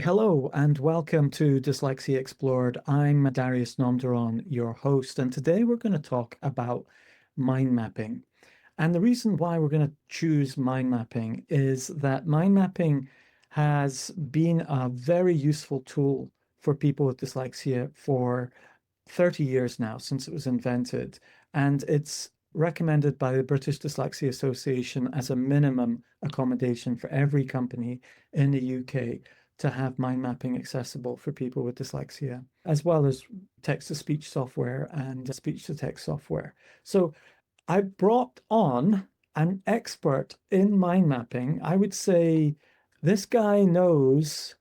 Hello and welcome to Dyslexia Explored. I'm Darius Namdaran, your host, and today we're going to talk about mind mapping. And the reason why we're going to choose mind mapping is that mind mapping has been a very useful tool for people with dyslexia for 30 years now, since it was invented. And it's recommended by the British Dyslexia Association as a minimum accommodation for every company in the UK to have mind mapping accessible for people with dyslexia, as well as text-to-speech software and speech-to-text software. So I brought on an expert in mind mapping. I would say this guy knows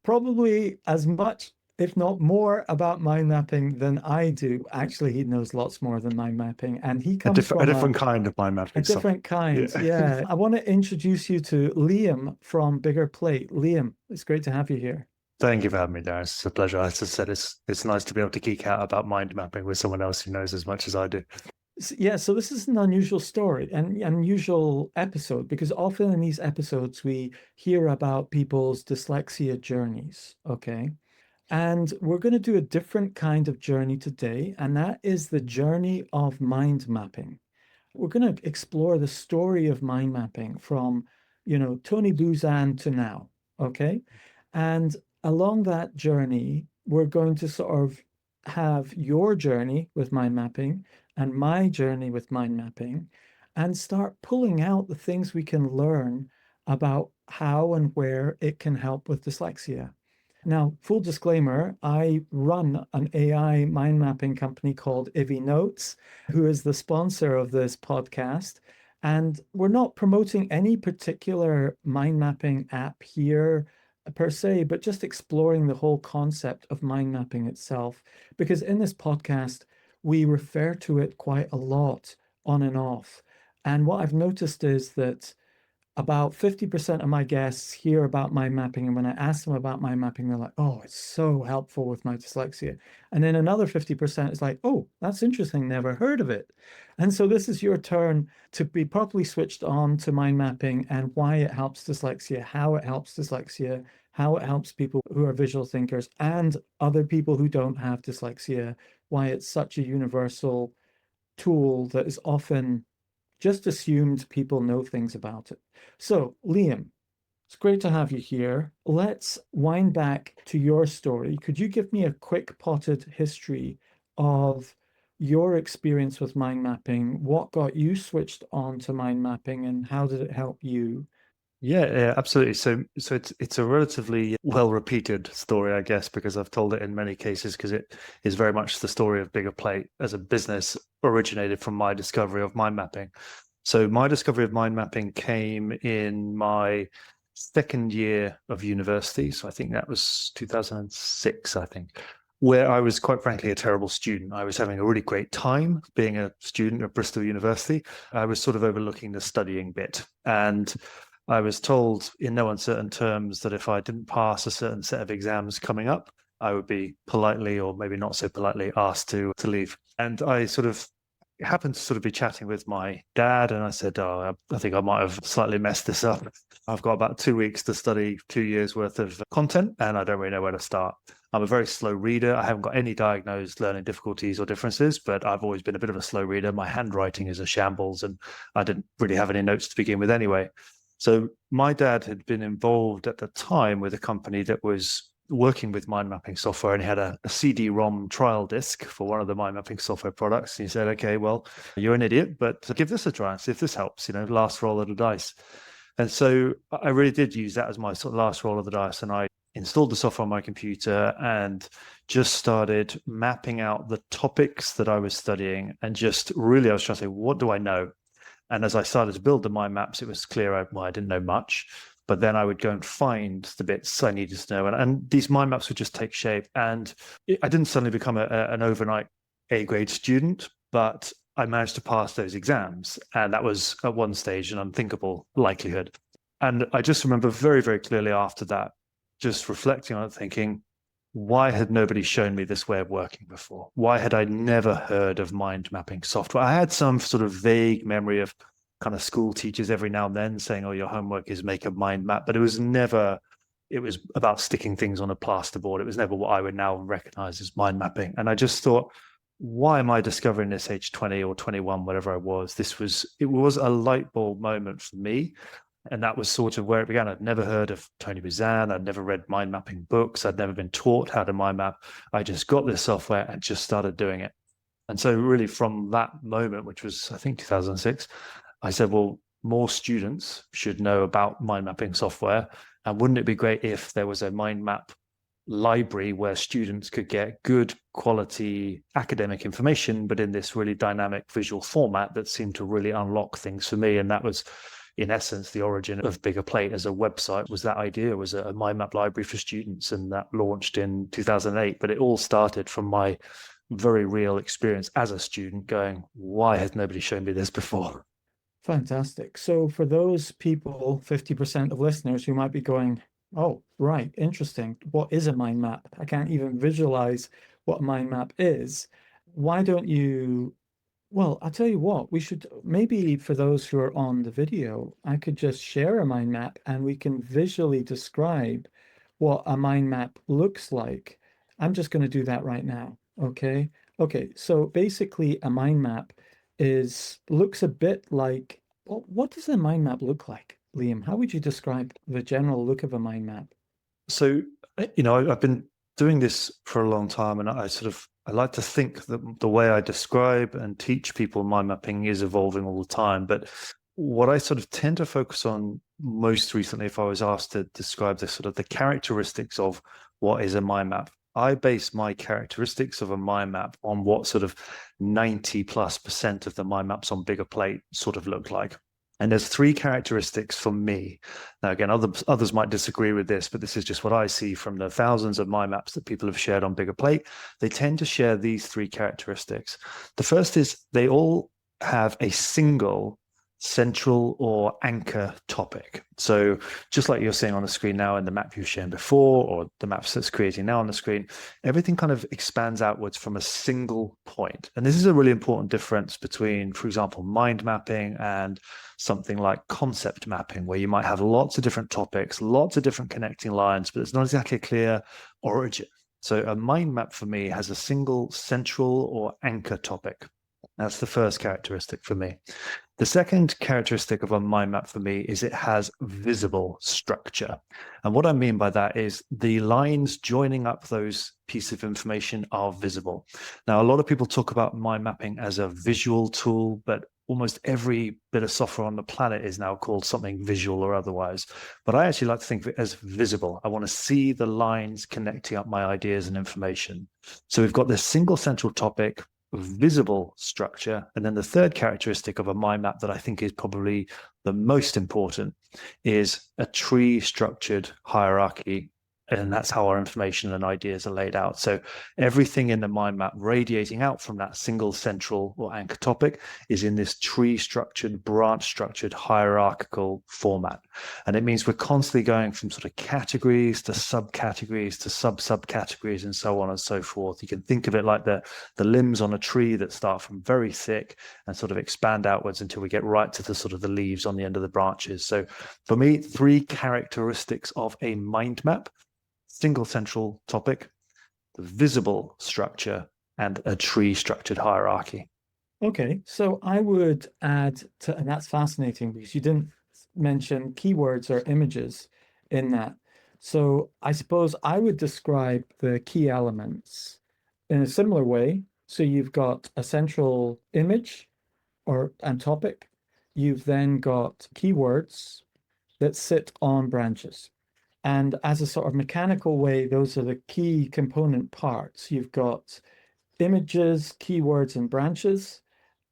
probably as much, if not more, about mind mapping than I do. Actually, he knows lots more than mind mapping, and he A comes different, a from different kind of mind a mapping software. different kind. Yeah. Yeah. I want to introduce you to Liam from Biggerplate. Liam, it's great to have you here. Thank you for having me, Darren. It's a pleasure. As I said, it's nice to be able to geek out about mind mapping with someone else who knows as much as I do. Yeah, so this is an unusual story, an unusual episode, because often in these episodes we hear about people's dyslexia journeys, okay? And we're going to do a different kind of journey today, and that is the journey of mind mapping. We're going to explore the story of mind mapping from, Tony Buzan to now, okay? And along that journey, we're going to sort of have your journey with mind mapping and my journey with mind mapping and start pulling out the things we can learn about how and where it can help with dyslexia. Now, full disclaimer, I run an AI mind mapping company called ivvi Notes, who is the sponsor of this podcast. And we're not promoting any particular mind mapping app here per se, but just exploring the whole concept of mind mapping itself. Because in this podcast, we refer to it quite a lot on and off. And what I've noticed is that about 50% of my guests hear about mind mapping, and when I ask them about mind mapping, they're like, oh, it's so helpful with my dyslexia. And then another 50% is like, oh, that's interesting, never heard of it. And so this is your turn to be properly switched on to mind mapping and why it helps dyslexia, how it helps dyslexia, how it helps people who are visual thinkers and other people who don't have dyslexia, why it's such a universal tool that is often just assumed people know things about it. So, Liam, it's great to have you here. Let's wind back to your story. Could you give me a quick potted history of your experience with mind mapping? What got you switched on to mind mapping and how did it help you? Yeah, absolutely. So it's a relatively well repeated story, I guess, because I've told it in many cases because it is very much the story of Biggerplate as a business originated from my discovery of mind mapping. So my discovery of mind mapping came in my second year of university. So I think that was 2006, I think, where I was quite frankly a terrible student. I was having a really great time being a student at Bristol University. I was sort of overlooking the studying bit. And I was told in no uncertain terms that if I didn't pass a certain set of exams coming up, I would be politely or maybe not so politely asked to leave. And I sort of happened to sort of be chatting with my dad, and I said, "Oh, I think I might have slightly messed this up. I've got about 2 weeks to study 2 years worth of content, and I don't really know where to start. I'm a very slow reader. I haven't got any diagnosed learning difficulties or differences, but I've always been a bit of a slow reader. My handwriting is a shambles, and I didn't really have any notes to begin with anyway." So my dad had been involved at the time with a company that was working with mind mapping software, and he had a CD-ROM trial disk for one of the mind mapping software products. And he said, "Okay, well, you're an idiot, but give this a try and see if this helps, last roll of the dice." And so I really did use that as my sort of last roll of the dice. And I installed the software on my computer and just started mapping out the topics that I was studying. And just really, I was trying to say, what do I know? And as I started to build the mind maps, it was clear I didn't know much. But then I would go and find the bits I needed to know. And these mind maps would just take shape. And I didn't suddenly become an overnight A-grade student, but I managed to pass those exams. And that was at one stage an unthinkable likelihood. And I just remember very, very clearly after that, just reflecting on it, thinking, why had nobody shown me this way of working before? Why had I never heard of mind mapping software? I had some sort of vague memory of kind of school teachers every now and then saying, "Oh, your homework is make a mind map," but it was never it was about sticking things on a plasterboard. It was never what I would now recognize as mind mapping. And I just thought, why am I discovering this age 20 or 21, whatever I was? It was a light bulb moment for me. And that was sort of where it began. I'd never heard of Tony Buzan. I'd never read mind mapping books. I'd never been taught how to mind map. I just got this software and just started doing it. And so really from that moment, which was, I think, 2006, I said, well, more students should know about mind mapping software. And wouldn't it be great if there was a mind map library where students could get good quality academic information, but in this really dynamic visual format that seemed to really unlock things for me. And that was, in essence, the origin of Biggerplate as a website. Was that idea, was a mind map library for students, and that launched in 2008. But it all started from my very real experience as a student going, why has nobody shown me this before? Fantastic. So for those people, 50% of listeners who might be going, oh, right, interesting. What is a mind map? I can't even visualize what a mind map is. Why don't you? Well, I'll tell you what, we should maybe for those who are on the video, I could just share a mind map and we can visually describe what a mind map looks like. I'm just going to do that right now. Okay. Okay. So basically, a mind map looks a bit like, well, what does a mind map look like, Liam? How would you describe the general look of a mind map? So, I've been doing this for a long time, and I like to think that the way I describe and teach people mind mapping is evolving all the time. But what I sort of tend to focus on most recently, if I was asked to describe the characteristics of what is a mind map, I base my characteristics of a mind map on what sort of 90+% of the mind maps on Biggerplate sort of look like. And there's three characteristics for me. Now, again, others might disagree with this, but this is just what I see from the thousands of mind maps that people have shared on Biggerplate. They tend to share these three characteristics. The first is they all have a single central or anchor topic. So just like you're seeing on the screen now in the map you've shown before, or the maps that's creating now on the screen, everything kind of expands outwards from a single point. And this is a really important difference between, for example, mind mapping and something like concept mapping, where you might have lots of different topics, lots of different connecting lines, but it's not exactly a clear origin. So a mind map for me has a single central or anchor topic. That's the first characteristic for me. The second characteristic of a mind map for me is it has visible structure. And what I mean by that is the lines joining up those pieces of information are visible. Now, a lot of people talk about mind mapping as a visual tool, but almost every bit of software on the planet is now called something visual or otherwise. But I actually like to think of it as visible. I want to see the lines connecting up my ideas and information. So we've got this single central topic, visible structure. And then the third characteristic of a mind map that I think is probably the most important is a tree structured hierarchy. And that's how our information and ideas are laid out. So everything in the mind map radiating out from that single central or anchor topic is in this tree structured, branch structured, hierarchical format. And it means we're constantly going from sort of categories to subcategories to subcategories and so on and so forth. You can think of it like the limbs on a tree that start from very thick and sort of expand outwards until we get right to the sort of the leaves on the end of the branches. So for me, three characteristics of a mind map: single central topic, the visible structure, and a tree structured hierarchy. Okay, so I would add to, and that's fascinating because you didn't mention keywords or images in that. So I suppose I would describe the key elements in a similar way. So you've got a central image and topic. You've then got keywords that sit on branches. And as a sort of mechanical way, those are the key component parts. You've got images, keywords, and branches.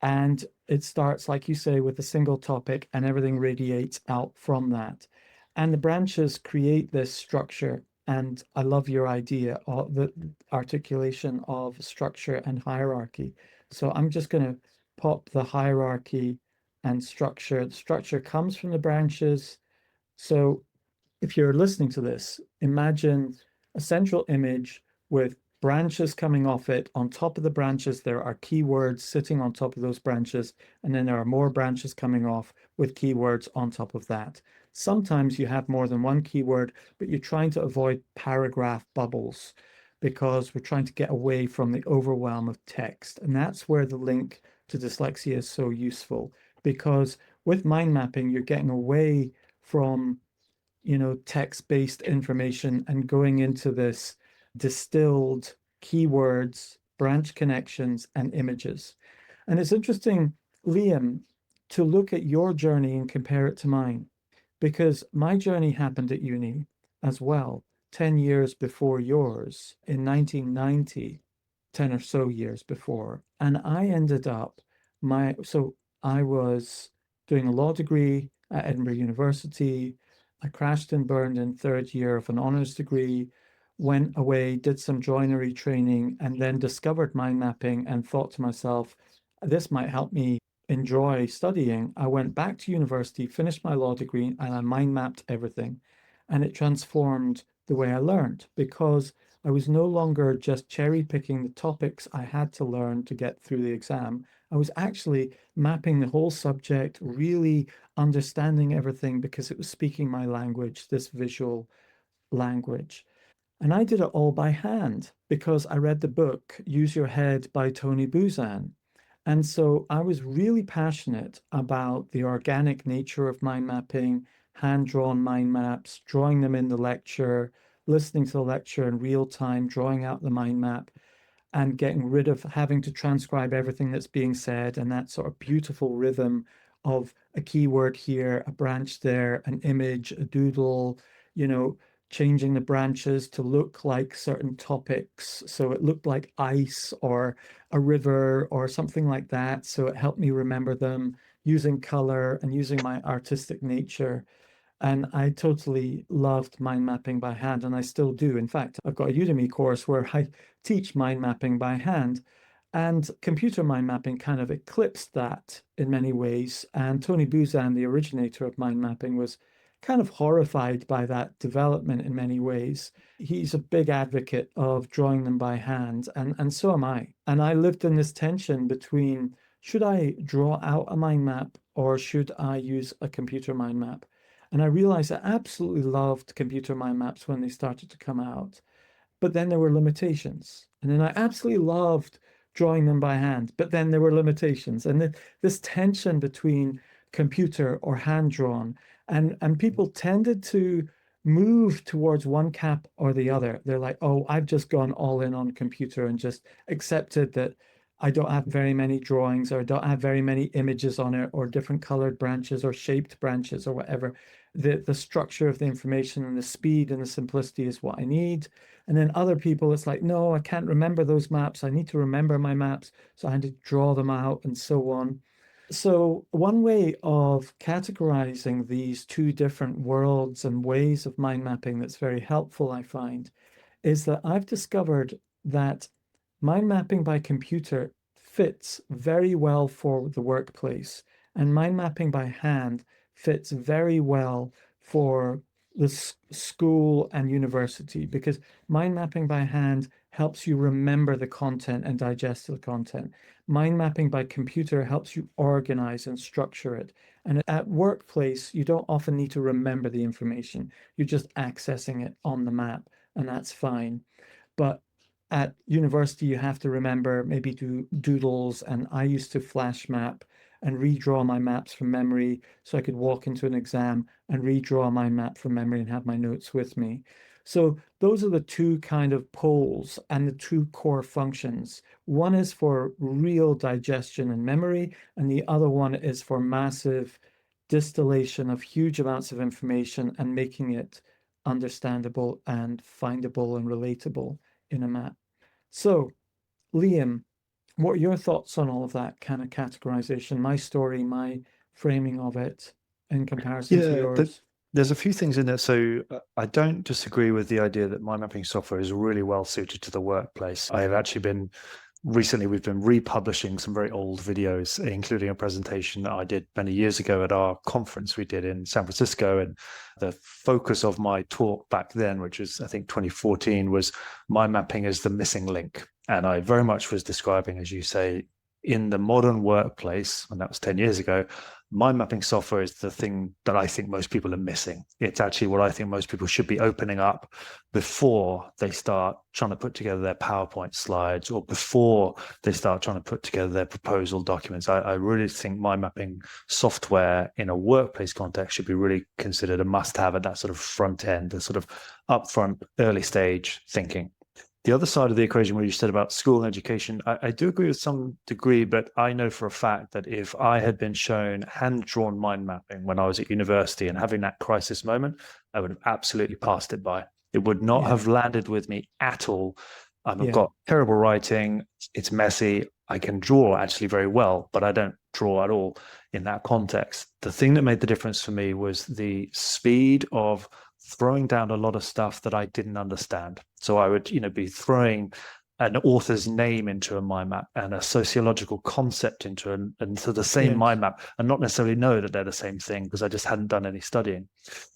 And it starts, like you say, with a single topic, and everything radiates out from that. And the branches create this structure. And I love your idea of the articulation of structure and hierarchy. So I'm just going to pop the hierarchy and structure. The structure comes from the branches. So if you're listening to this, imagine a central image with branches coming off it. On top of the branches, there are keywords sitting on top of those branches, and then there are more branches coming off with keywords on top of that. sometimes you have more than one keyword, but you're trying to avoid paragraph bubbles because we're trying to get away from the overwhelm of text. And that's where the link to dyslexia is so useful, because with mind mapping, you're getting away from, text-based information and going into this distilled keywords, branch connections, and images. And it's interesting, Liam, to look at your journey and compare it to mine, because my journey happened at uni as well, 10 years before yours, in 1990, 10 or so years before. And I ended up so I was doing a law degree at Edinburgh University. I crashed and burned in third year of an honors degree, went away, did some joinery training, and then discovered mind mapping and thought to myself, this might help me enjoy studying. I went back to university, finished my law degree, and I mind mapped everything. And it transformed the way I learned because I was no longer just cherry picking the topics I had to learn to get through the exam. I was actually mapping the whole subject, really understanding everything because it was speaking my language, this visual language. And I did it all by hand because I read the book Use Your Head by Tony Buzan. And so I was really passionate about the organic nature of mind mapping, hand-drawn mind maps, drawing them in the lecture, listening to the lecture in real time, drawing out the mind map, and getting rid of having to transcribe everything that's being said and that sort of beautiful rhythm of a keyword here, a branch there, an image, a doodle, you know, changing the branches to look like certain topics. So it looked like ice or a river or something like that. So it helped me remember them using color and using my artistic nature. And I totally loved mind mapping by hand, and I still do. In fact, I've got a Udemy course where I teach mind mapping by hand. And computer mind mapping kind of eclipsed that in many ways. And Tony Buzan, the originator of mind mapping, was kind of horrified by that development in many ways. He's a big advocate of drawing them by hand, and so am I. And I lived in this tension between should I draw out a mind map or should I use a computer mind map? And I realized I absolutely loved computer mind maps when they started to come out. But then there were limitations. And then I absolutely loved drawing them by hand, but then there were limitations. And this tension between computer or hand drawn, and people tended to move towards one camp or the other. They're like, oh, I've just gone all in on computer and just accepted that I don't have very many drawings or don't have very many images on it or different colored branches or shaped branches or whatever. The structure of the information and the speed and the simplicity is what I need. And then other people, it's like, no, I can't remember those maps. I need to remember my maps. So I had to draw them out and so on. So one way of categorizing these two different worlds and ways of mind mapping that's very helpful, I find, is that I've discovered that mind mapping by computer fits very well for the workplace, and mind mapping by hand fits very well for the school and university because mind mapping by hand helps you remember the content and digest the content. Mind mapping by computer helps you organize and structure it. And at workplace, you don't often need to remember the information. You're just accessing it on the map, and that's fine. But at university, you have to remember maybe do doodles, and I used to flash map and redraw my maps from memory so I could walk into an exam and redraw my map from memory and have my notes with me. So those are the two kind of poles and the two core functions. One is for real digestion and memory, and the other one is for massive distillation of huge amounts of information and making it understandable and findable and relatable in a map. So, Liam, what are your thoughts on all of that kind of categorization, my story, my framing of it in comparison to Yeah, yours? there's a few things in there. So I don't disagree with the idea that mind mapping software is really well suited to the workplace. I have actually been recently, we've been republishing some very old videos, including a presentation that I did many years ago at our conference we did in San Francisco. And the focus of my talk back then, which was, I think, 2014, was mind mapping as the missing link. And I very much was describing, as you say, in the modern workplace, and that was 10 years ago, mind mapping software is the thing that I think most people are missing. It's actually what I think most people should be opening up before they start trying to put together their PowerPoint slides or before they start trying to put together their proposal documents. I really think mind mapping software in a workplace context should be really considered a must-have at that sort of front end, the sort of upfront early stage thinking. The other side of the equation, where you said about school and education, I do agree with some degree, but I know for a fact that if I had been shown hand-drawn mind mapping when I was at university and having that crisis moment, I would have absolutely passed it by. It would not Yeah. have landed with me at all. I've Yeah. got terrible writing. It's messy. I can draw actually very well, but I don't draw at all in that context. The thing that made the difference for me was the speed of throwing down a lot of stuff that I didn't understand. So I would, be throwing an author's name into a mind map and a sociological concept into the same Yes. mind map and not necessarily know that they're the same thing because I just hadn't done any studying.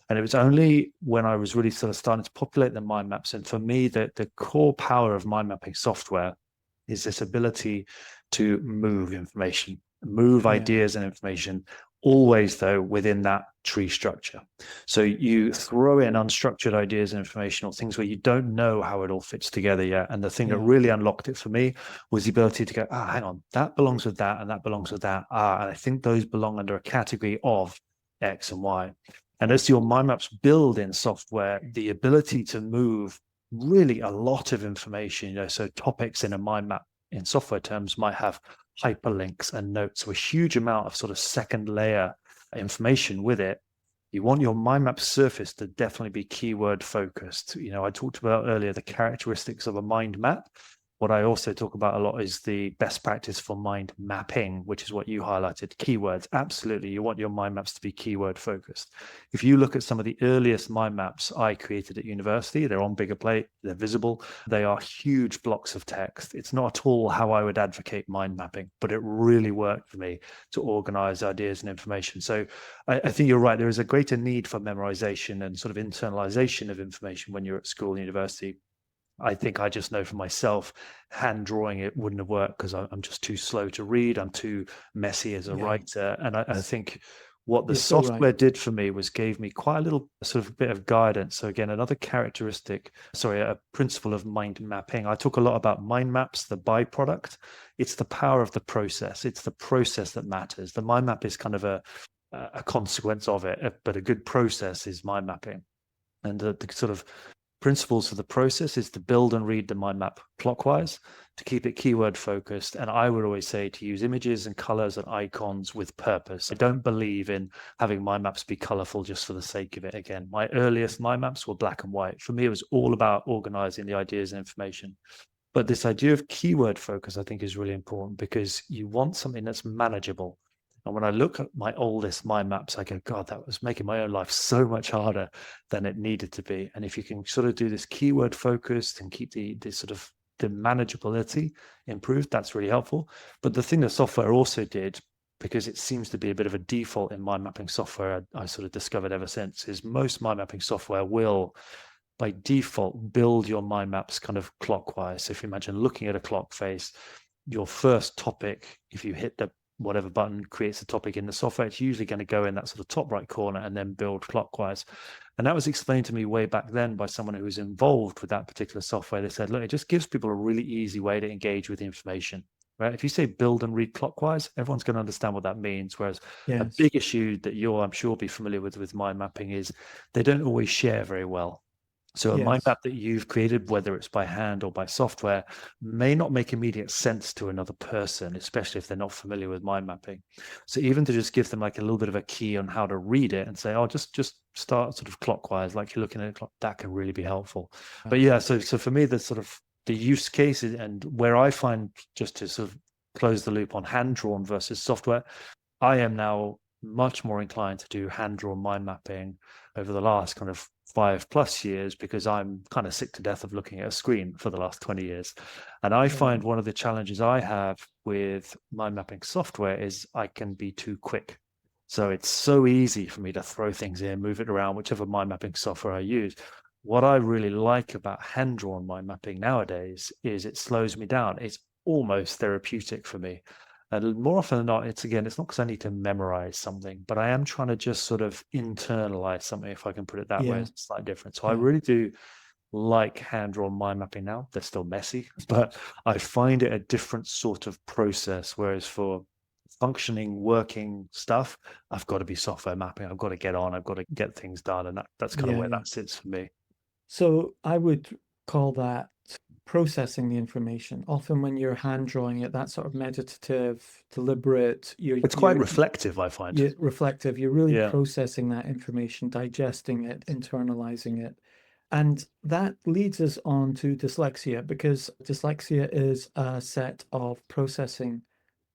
And it was only when I was really sort of starting to populate the mind maps. And for me, the core power of mind mapping software is this ability to move information, move Yeah. ideas and information, always though within that tree structure. So you throw in unstructured ideas and information or things where you don't know how it all fits together yet. And the thing that Yeah. really unlocked it for me was the ability to go, hang on, that belongs with that and that belongs with that. And I think those belong under a category of X and Y. And as your mind maps build in software, the ability to move really a lot of information, so topics in a mind map in software terms might have hyperlinks and notes, so a huge amount of sort of second layer information with it. You want your mind map surface to definitely be keyword focused. I talked about earlier the characteristics of a mind map. What I also talk about a lot is the best practice for mind mapping, which is what you highlighted, keywords. Absolutely, you want your mind maps to be keyword focused. If you look at some of the earliest mind maps I created at university, they're on Biggerplate, they're visible, they are huge blocks of text. It's not at all how I would advocate mind mapping, but it really worked for me to organize ideas and information. So I think you're right. There is a greater need for memorization and sort of internalization of information when you're at school and university. I think I just know for myself, hand drawing it wouldn't have worked because I'm just too slow to read. I'm too messy as a Yeah. writer. And I think what the You're so right. software did for me was gave me quite a little sort of bit of guidance. So again, another a principle of mind mapping. I talk a lot about mind maps, the byproduct. It's the power of the process. It's the process that matters. The mind map is kind of a consequence of it, but a good process is mind mapping. And the sort of principles for the process is to build and read the mind map clockwise, to keep it keyword focused. And I would always say to use images and colors and icons with purpose. I don't believe in having mind maps be colorful just for the sake of it. Again, my earliest mind maps were black and white. For me, it was all about organizing the ideas and information. But this idea of keyword focus, I think, is really important because you want something that's manageable. And when I look at my oldest mind maps, I go, God, that was making my own life so much harder than it needed to be. And if you can sort of do this keyword focused and keep the sort of the manageability improved, that's really helpful. But the thing that software also did, because it seems to be a bit of a default in mind mapping software, I sort of discovered ever since, is most mind mapping software will by default build your mind maps kind of clockwise. So if you imagine looking at a clock face, your first topic, if you hit the whatever button creates a topic in the software, it's usually going to go in that sort of top right corner and then build clockwise. And that was explained to me way back then by someone who was involved with that particular software. They said, look, it just gives people a really easy way to engage with the information. Right? If you say build and read clockwise, everyone's going to understand what that means. Whereas a Yes. big issue that you'll, I'm sure, be familiar with mind mapping is they don't always share very well. So a mind Yes. map that you've created, whether it's by hand or by software, may not make immediate sense to another person, especially if they're not familiar with mind mapping. So even to just give them like a little bit of a key on how to read it and say, oh, just start sort of clockwise, like you're looking at a clock, that can really be helpful. But yeah, so for me, the sort of the use cases and where I find, just to sort of close the loop on hand drawn versus software, I am now much more inclined to do hand drawn mind mapping over the last kind of 5+ years because I'm kind of sick to death of looking at a screen for the last 20 years. And I find one of the challenges I have with mind mapping software is I can be too quick. So it's so easy for me to throw things in, move it around, whichever mind mapping software I use. What I really like about hand drawn mind mapping nowadays is it slows me down. It's almost therapeutic for me. And more often than not, it's not because I need to memorize something, but I am trying to just sort of internalize something, if I can put it that way. Yeah, It's slightly different. So I yeah, really do like hand-drawn mind mapping now. They're still messy, but I find it a different sort of process. Whereas for functioning, working stuff, I've got to be software mapping. I've got to get on. I've got to get things done, and that's kind of yeah, where yeah. that sits for me. So I would call that processing the information. Often when you're hand drawing it, that sort of meditative, deliberate, It's quite reflective, I find. you're reflective, you're really Yeah, processing that information, digesting it, internalizing it. And that leads us on to dyslexia, because dyslexia is a set of processing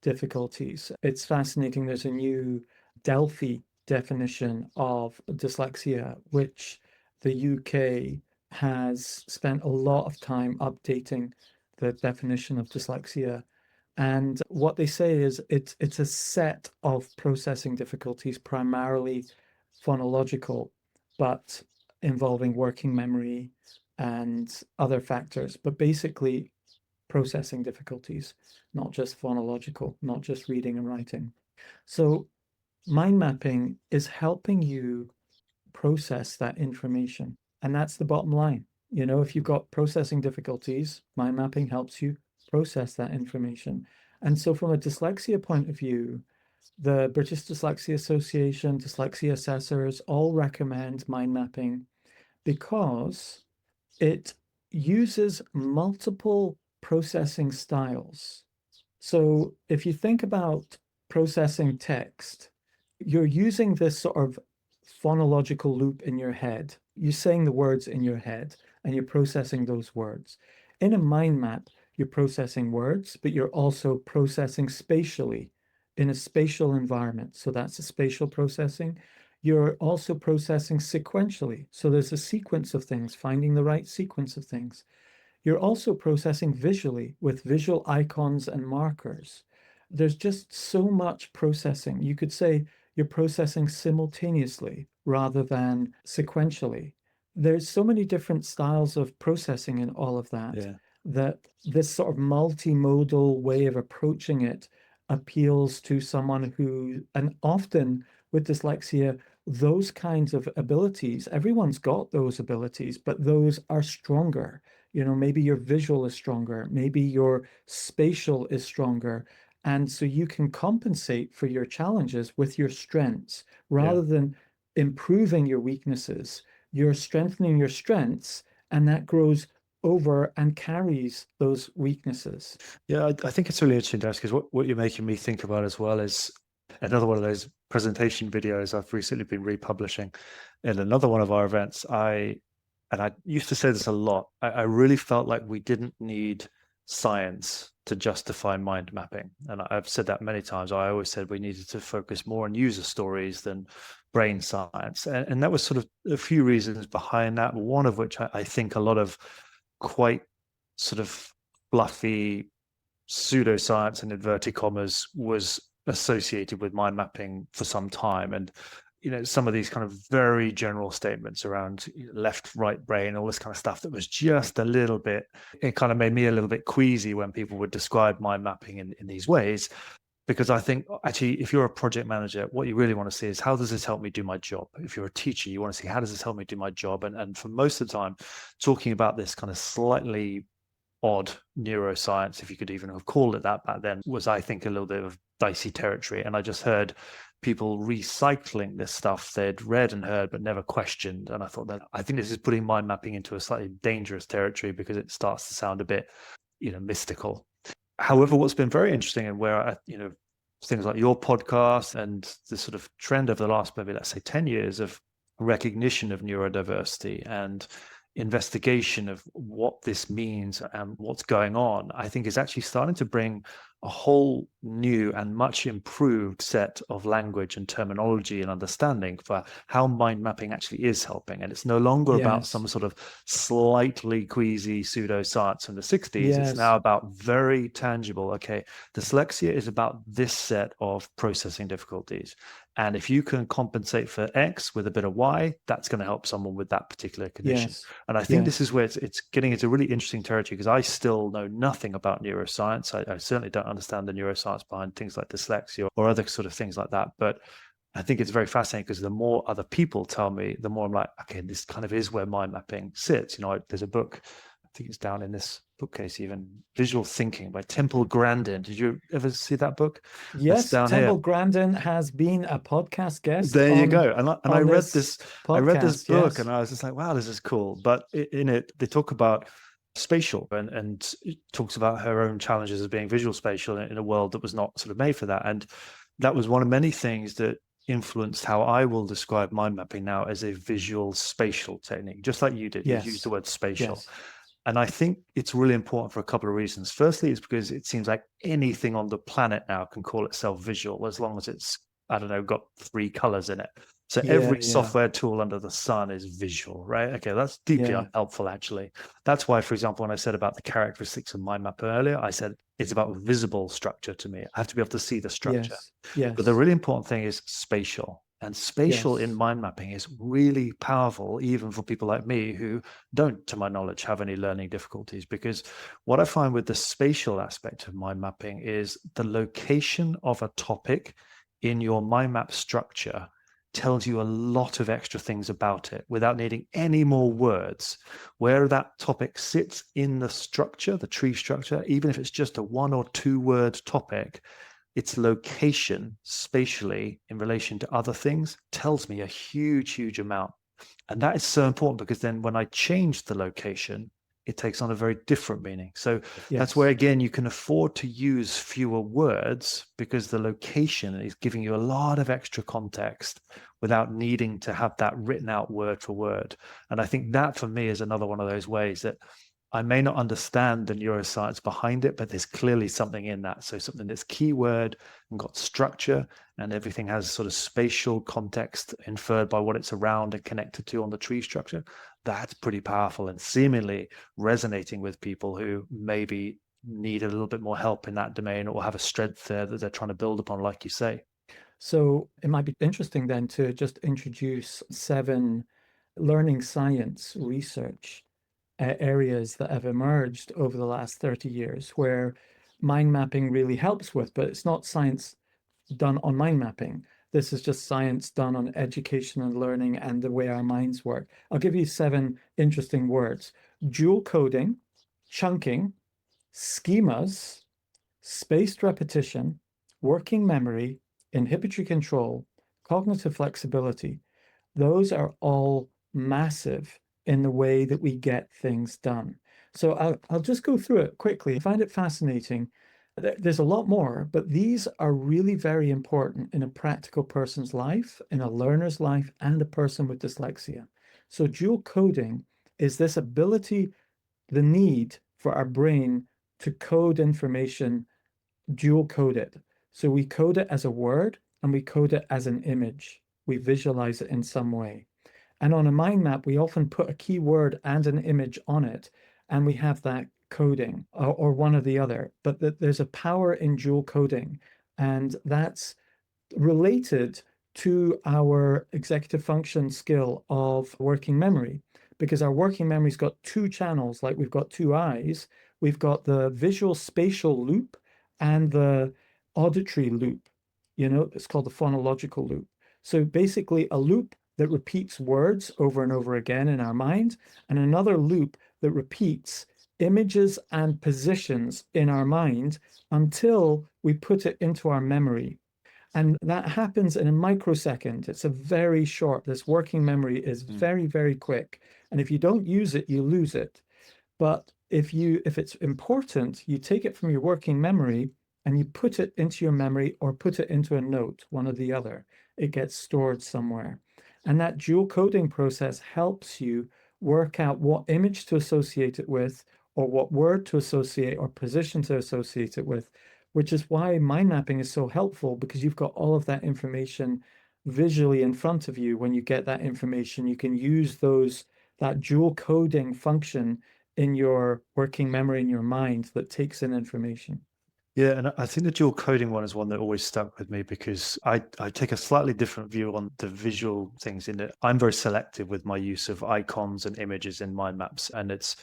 difficulties. It's fascinating. There's a new Delphi definition of dyslexia, which the UK has spent a lot of time updating the definition of dyslexia. And what they say is it's a set of processing difficulties, primarily phonological, but involving working memory and other factors. But basically, processing difficulties, not just phonological, not just reading and writing. So, mind mapping is helping you process that information. And that's the bottom line. You know, if you've got processing difficulties, mind mapping helps you process that information. And so, from a dyslexia point of view, the British Dyslexia Association, dyslexia assessors all recommend mind mapping because it uses multiple processing styles. So if you think about processing text, you're using this sort of phonological loop in your head. You're saying the words in your head and you're processing those words. In a mind map, you're processing words, but you're also processing spatially in a spatial environment. So that's a spatial processing. You're also processing sequentially. So there's a sequence of things, finding the right sequence of things. You're also processing visually with visual icons and markers. There's just so much processing. You could say you're processing simultaneously rather than sequentially. There's so many different styles of processing in all of that, yeah, that this sort of multimodal way of approaching it appeals to someone who, and often with dyslexia, those kinds of abilities, everyone's got those abilities, but those are stronger. You know, maybe your visual is stronger, maybe your spatial is stronger. And so you can compensate for your challenges with your strengths yeah. rather than improving your weaknesses. You're strengthening your strengths, and that grows over and carries those weaknesses. Yeah, I think it's really interesting, Darius, because what you're making me think about as well is another one of those presentation videos I've recently been republishing in another one of our events. I used to say this a lot. I really felt like we didn't need science to justify mind mapping. And I've said that many times. I always said we needed to focus more on user stories than brain science. And that was sort of a few reasons behind that, one of which I think a lot of quite sort of fluffy pseudoscience in inverted commas was associated with mind mapping for some time. And some of these kind of very general statements around left, right brain, all this kind of stuff that was just a little bit, it kind of made me a little bit queasy when people would describe mind mapping in these ways. Because I think actually, if you're a project manager, what you really want to see is how does this help me do my job? If you're a teacher, you want to see how does this help me do my job? And for most of the time, talking about this kind of slightly odd neuroscience, if you could even have called it that back then, was, I think, a little bit of dicey territory. And I just heard people recycling this stuff they'd read and heard but never questioned. And I thought that I think this is putting mind mapping into a slightly dangerous territory because it starts to sound a bit, mystical. However, what's been very interesting and where things like your podcast and the sort of trend over the last, maybe let's say 10 years of recognition of neurodiversity and investigation of what this means and what's going on, I think is actually starting to bring a whole new and much improved set of language and terminology and understanding for how mind mapping actually is helping. And it's no longer about some Yes, sort of slightly queasy pseudoscience from the 60s. It's yes, now about very tangible, okay, dyslexia is about this set of processing difficulties. And if you can compensate for X with a bit of Y, that's going to help someone with that particular condition. Yes. And I think this Yes. is where it's getting into really interesting territory, because I still know nothing about neuroscience. I certainly don't understand the neuroscience behind things like dyslexia or other sort of things like that. But I think it's very fascinating, because the more other people tell me, the more I'm like, okay, this kind of is where mind mapping sits. There's a book, I think it's down in this bookcase even, Visual Thinking by Temple Grandin. Did you ever see that book? That's Yes, down here. Temple Grandin has been a podcast guest There you go. And I on read this this, podcast. book, and Yes. I was just like, wow, this is cool. But in it, they talk about spatial, and it talks about her own challenges as being visual spatial in a world that was not sort of made for that. And that was one of many things that influenced how I will describe mind mapping now as a visual spatial technique, just like you did. You used the Yes. word spatial. Yes. And I think it's really important for a couple of reasons. Firstly, it's because it seems like anything on the planet now can call itself visual, as long as it's, I don't know, got 3 colors in it. So Yeah, every yeah, software tool under the sun is visual, right? Okay, that's deeply yeah. unhelpful, actually. That's why, for example, when I said about the characteristics of mind map earlier, I said it's about visible structure to me. I have to be able to see the structure. Yes. But the Yes. really important thing is spatial. And spatial in Yes. mind mapping is really powerful, even for people like me who don't, to my knowledge, have any learning difficulties. Because what I find with the spatial aspect of mind mapping is the location of a topic in your mind map structure tells you a lot of extra things about it without needing any more words. Where that topic sits in the structure, the tree structure, even if it's just a 1 or 2 word topic, its location spatially in relation to other things tells me a huge, huge amount. And that is so important, because then when I change the location, it takes on a very different meaning. So that's where, Yes. again, you can afford to use fewer words, because the location is giving you a lot of extra context without needing to have that written out word for word. And I think that for me is another one of those ways that I may not understand the neuroscience behind it, but there's clearly something in that. So something that's keyword and got structure, and everything has sort of spatial context inferred by what it's around and connected to on the tree structure. That's pretty powerful and seemingly resonating with people who maybe need a little bit more help in that domain, or have a strength there that they're trying to build upon, like you say. So it might be interesting then to just introduce 7 learning science research areas that have emerged over the last 30 years where mind mapping really helps with, but it's not science done on mind mapping. This is just science done on education and learning and the way our minds work. I'll give you 7 interesting words: dual coding, chunking, schemas, spaced repetition, working memory, inhibitory control, cognitive flexibility. Those are all massive in the way that we get things done. So I'll just go through it quickly. I find it fascinating. There's a lot more, but these are really very important in a practical person's life, in a learner's life, and a person with dyslexia. So dual coding is this ability, the need for our brain to code information, dual code it. So we code it as a word and we code it as an image. We visualize it in some way. And on a mind map, we often put a keyword and an image on it, and we have that coding, or one or the other. But there's a power in dual coding, and that's related to our executive function skill of working memory, because our working memory's got 2 channels, like we've got 2 eyes. We've got the visual spatial loop and the auditory loop. It's called the phonological loop. So basically, a loop that repeats words over and over again in our mind, and another loop that repeats images and positions in our mind until we put it into our memory. And that happens in a microsecond. It's a very short, this working memory is Mm. very, very quick. And if you don't use it, you lose it. But if it's important, you take it from your working memory and you put it into your memory or put it into a note, one or the other. It gets stored somewhere. And that dual coding process helps you work out what image to associate it with, or what word to associate or position to associate it with, which is why mind mapping is so helpful, because you've got all of that information visually in front of you. When you get that information, you can use that dual coding function in your working memory in your mind that takes in information. Yeah, and I think the dual coding one is one that always stuck with me because I take a slightly different view on the visual things in it. I'm very selective with my use of icons and images in mind maps, and it's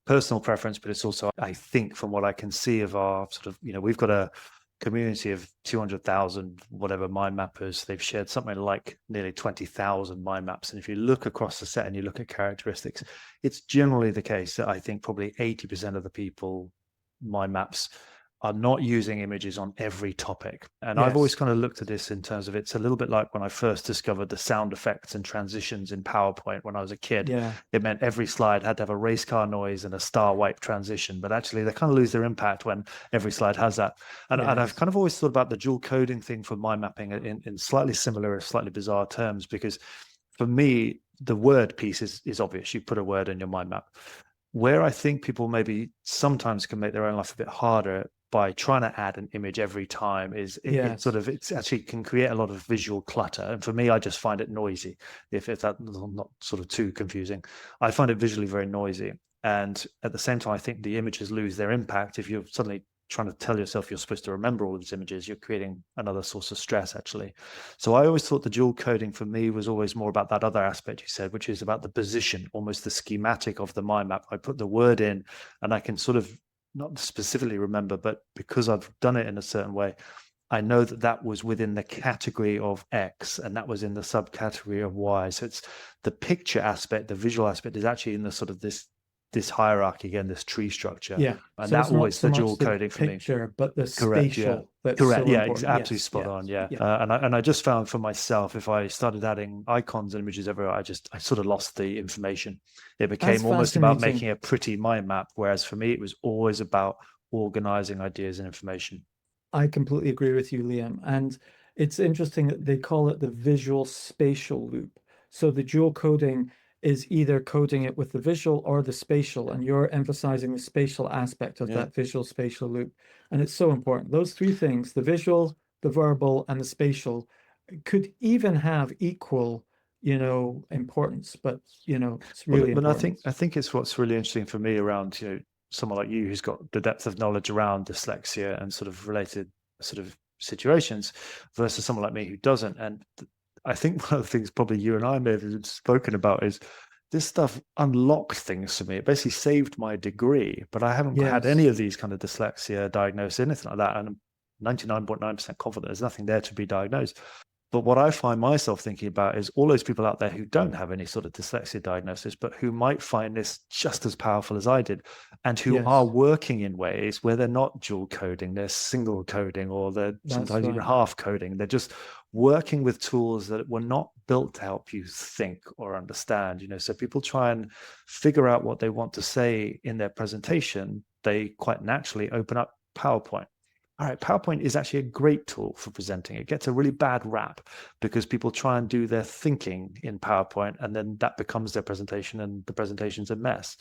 personal preference, but it's also, I think, from what I can see of our sort of, we've got a community of 200,000 whatever mind mappers. They've shared something like nearly 20,000 mind maps. And if you look across the set and you look at characteristics, it's generally the case that I think probably 80% of the people mind maps are not using images on every topic. And I've always Yes. kind of looked at this in terms of, it's a little bit like when I first discovered the sound effects and transitions in PowerPoint when I was a kid. Yeah. It meant every slide had to have a race car noise and a star wipe transition, but actually they kind of lose their impact when every slide has that. And I've Yes. kind of always thought about the dual coding thing for mind mapping in slightly similar, slightly bizarre terms, because for me, the word piece is obvious. You put a word in your mind map. Where I think people maybe sometimes can make their own life a bit harder by trying to add an image every time is it sort Yes. of, it's actually can create a lot of visual clutter. And for me, I just find it noisy. If that's not sort of too confusing, I find it visually very noisy. And at the same time, I think the images lose their impact if you're suddenly trying to tell yourself you're supposed to remember all of these images. You're creating another source of stress, actually. So I always thought the dual coding for me was always more about that other aspect you said, which is about the position, almost the schematic of the mind map. I put the word in and I can sort of not specifically remember, but because I've done it in a certain way, I know that that was within the category of X and that was in the subcategory of Y. So it's the picture aspect, the visual aspect is actually in the sort of this hierarchy again, this tree structure. Yeah. And So that it's not always so the much dual the coding for me. picture, but the Correct. Yeah. spatial that's Correct. so Yeah. important. Absolutely Yes. spot Yes. on. Yeah. Yeah. And I just found for myself, if I started adding icons and images everywhere, I sort of lost the information. It That's became almost about fascinating. making a pretty mind map, whereas for me, it was always about organizing ideas and information. I completely agree with you, Liam. And it's interesting that they call it the visual spatial loop. So the dual coding is either coding it with the visual or the spatial, and you're emphasizing the spatial aspect of Yeah. that visual spatial loop. And it's so important. Those three things, the visual, the verbal, and the spatial, could even have equal, importance, but it's Well, really but I important. think it's what's really interesting for me around someone like you who's got the depth of knowledge around dyslexia and sort of related sort of situations versus someone like me who doesn't. And I think one of the things probably you and I may have spoken about is this stuff unlocked things for me. It basically saved my degree, but I haven't had any Yes. of these kind of dyslexia diagnosis, anything like that. And I'm 99.9% confident there's nothing there to be diagnosed. But what I find myself thinking about is all those people out there who don't have any sort of dyslexia diagnosis, but who might find this just as powerful as I did, and who are Yes. working in ways where they're not dual coding, they're single coding, or they're That's sometimes even right. half coding. They're just working with tools that were not built to help you think or understand. So people try and figure out what they want to say in their presentation. They quite naturally open up PowerPoint. All right, PowerPoint is actually a great tool for presenting. It gets a really bad rap because people try and do their thinking in PowerPoint and then that becomes their presentation and the presentation's a mess.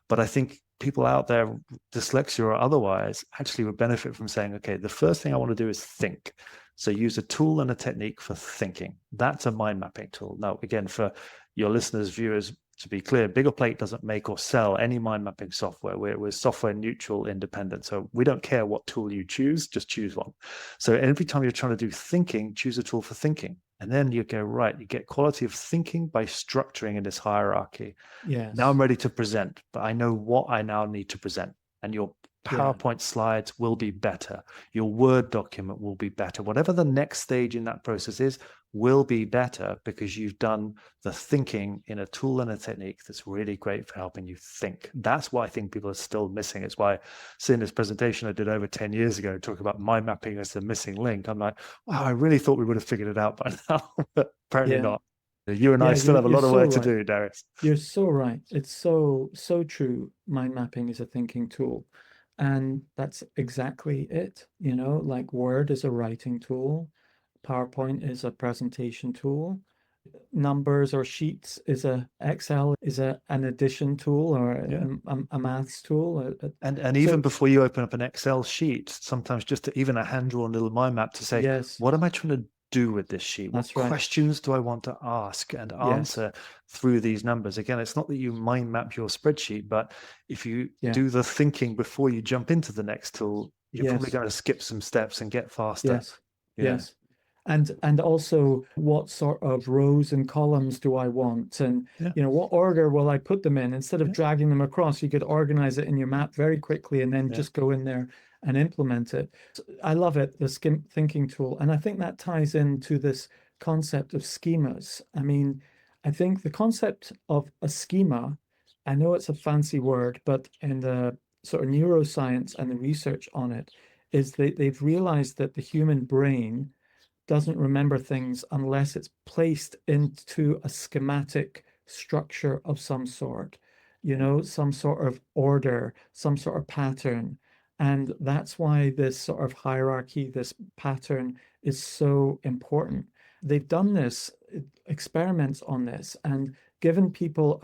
But I think people out there, dyslexia or otherwise, actually would benefit from saying, okay, the first thing I want to do is think. So use a tool and a technique for thinking. That's a mind mapping tool. Now, again, for your listeners, viewers, to be clear, Biggerplate doesn't make or sell any mind mapping software. We're software neutral, independent. So we don't care what tool you choose, just choose one. So every time you're trying to do thinking, choose a tool for thinking. And then you go, right, you get quality of thinking by structuring in this hierarchy. Now I'm Yes. ready to present, but I know what I now need to present. And your Yeah. PowerPoint slides will be better. Your Word document will be better. Whatever the next stage in that process is, will be better because you've done the thinking in a tool and a technique that's really great for helping you think. That's why I think people are still missing. It's why seeing this presentation I did over 10 years ago, talk about mind mapping as the missing link. I'm like, wow, I really thought we would have figured it out by now, but apparently Yeah. not. You and I Yeah, still you're have a you're lot of so work to right. do, Darius. You're so right. It's so true. Mind mapping is a thinking tool. And that's exactly it. Like Word is a writing tool, PowerPoint is a presentation tool, numbers or sheets is a Excel is an addition tool or Yeah. a maths tool. And even So before you open up an Excel sheet, sometimes just even a hand-drawn little mind map to say, yes, what am I trying to do with this sheet? What that's right. questions do I want to ask and Yes. answer through these numbers? Again, it's not that you mind map your spreadsheet, but if you Yeah. do the thinking before you jump into the next tool, you're probably Yes. going to skip some steps and get faster. Yes. Yeah. Yes. And also what sort of rows and columns do I want? And Yeah. what order will I put them in? Instead of Yeah. dragging them across, you could organize it in your map very quickly and then Yeah. just go in there and implement it. So I love it, the skim thinking tool. And I think that ties into this concept of schemas. I mean, I think the concept of a schema, I know it's a fancy word, but in the sort of neuroscience and the research on it, is they've realized that the human brain doesn't remember things unless it's placed into a schematic structure of some sort, Yeah. some sort of order, some sort of pattern. And that's why this sort of hierarchy, this pattern is so important. They've done this, experiments on this, and given people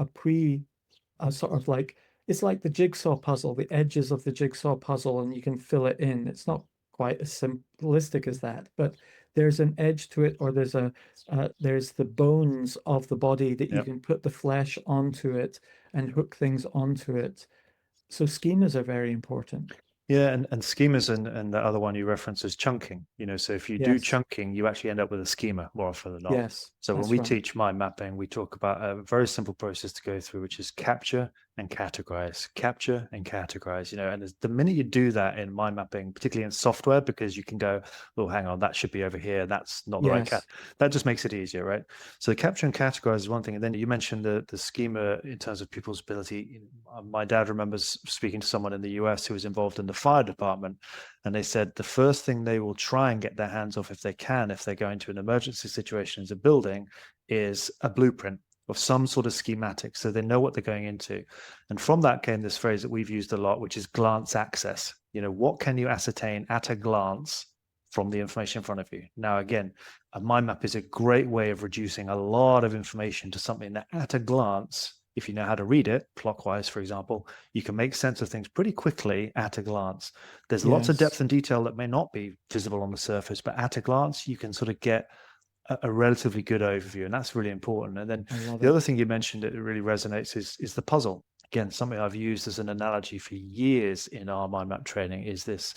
a sort of like, it's like the jigsaw puzzle, the edges of the jigsaw puzzle, and you can fill it in. It's not quite as simplistic as that, but there's an edge to it, or there's the bones of the body that you Yep. can put the flesh onto it and hook things onto it. So schemas are very important. Yeah, and schemas and the other one you reference is chunking. So if you do Yes, chunking, you actually end up with a schema more often than not. yes, So when that's we right. teach mind mapping, we talk about a very simple process to go through, which is capture and capture and categorize. And the minute you do that in mind mapping, particularly in software, because you can go, oh, hang on, that should be over here. That's not the right cat. Yes, That just makes it easier, right? So capture and categorize is one thing. And then you mentioned the schema in terms of people's ability. My dad remembers speaking to someone in the US who was involved in the fire department, and they said the first thing they will try and get their hands off if they can, if they go into an emergency situation as a building, is a blueprint of some sort of schematic, so they know what they're going into. And from that came this phrase that we've used a lot, which is glance access. What can you ascertain at a glance from the information in front of you? Now, again, a mind map is a great way of reducing a lot of information to something that at a glance, if you know how to read it clockwise, for example, you can make sense of things pretty quickly at a glance. There's lots of yes, depth and detail that may not be visible on the surface, but at a glance, you can sort of get a relatively good overview, and that's really important. And then I love the it. other thing you mentioned that really resonates is the puzzle. Again, something I've used as an analogy for years in our mind map training is this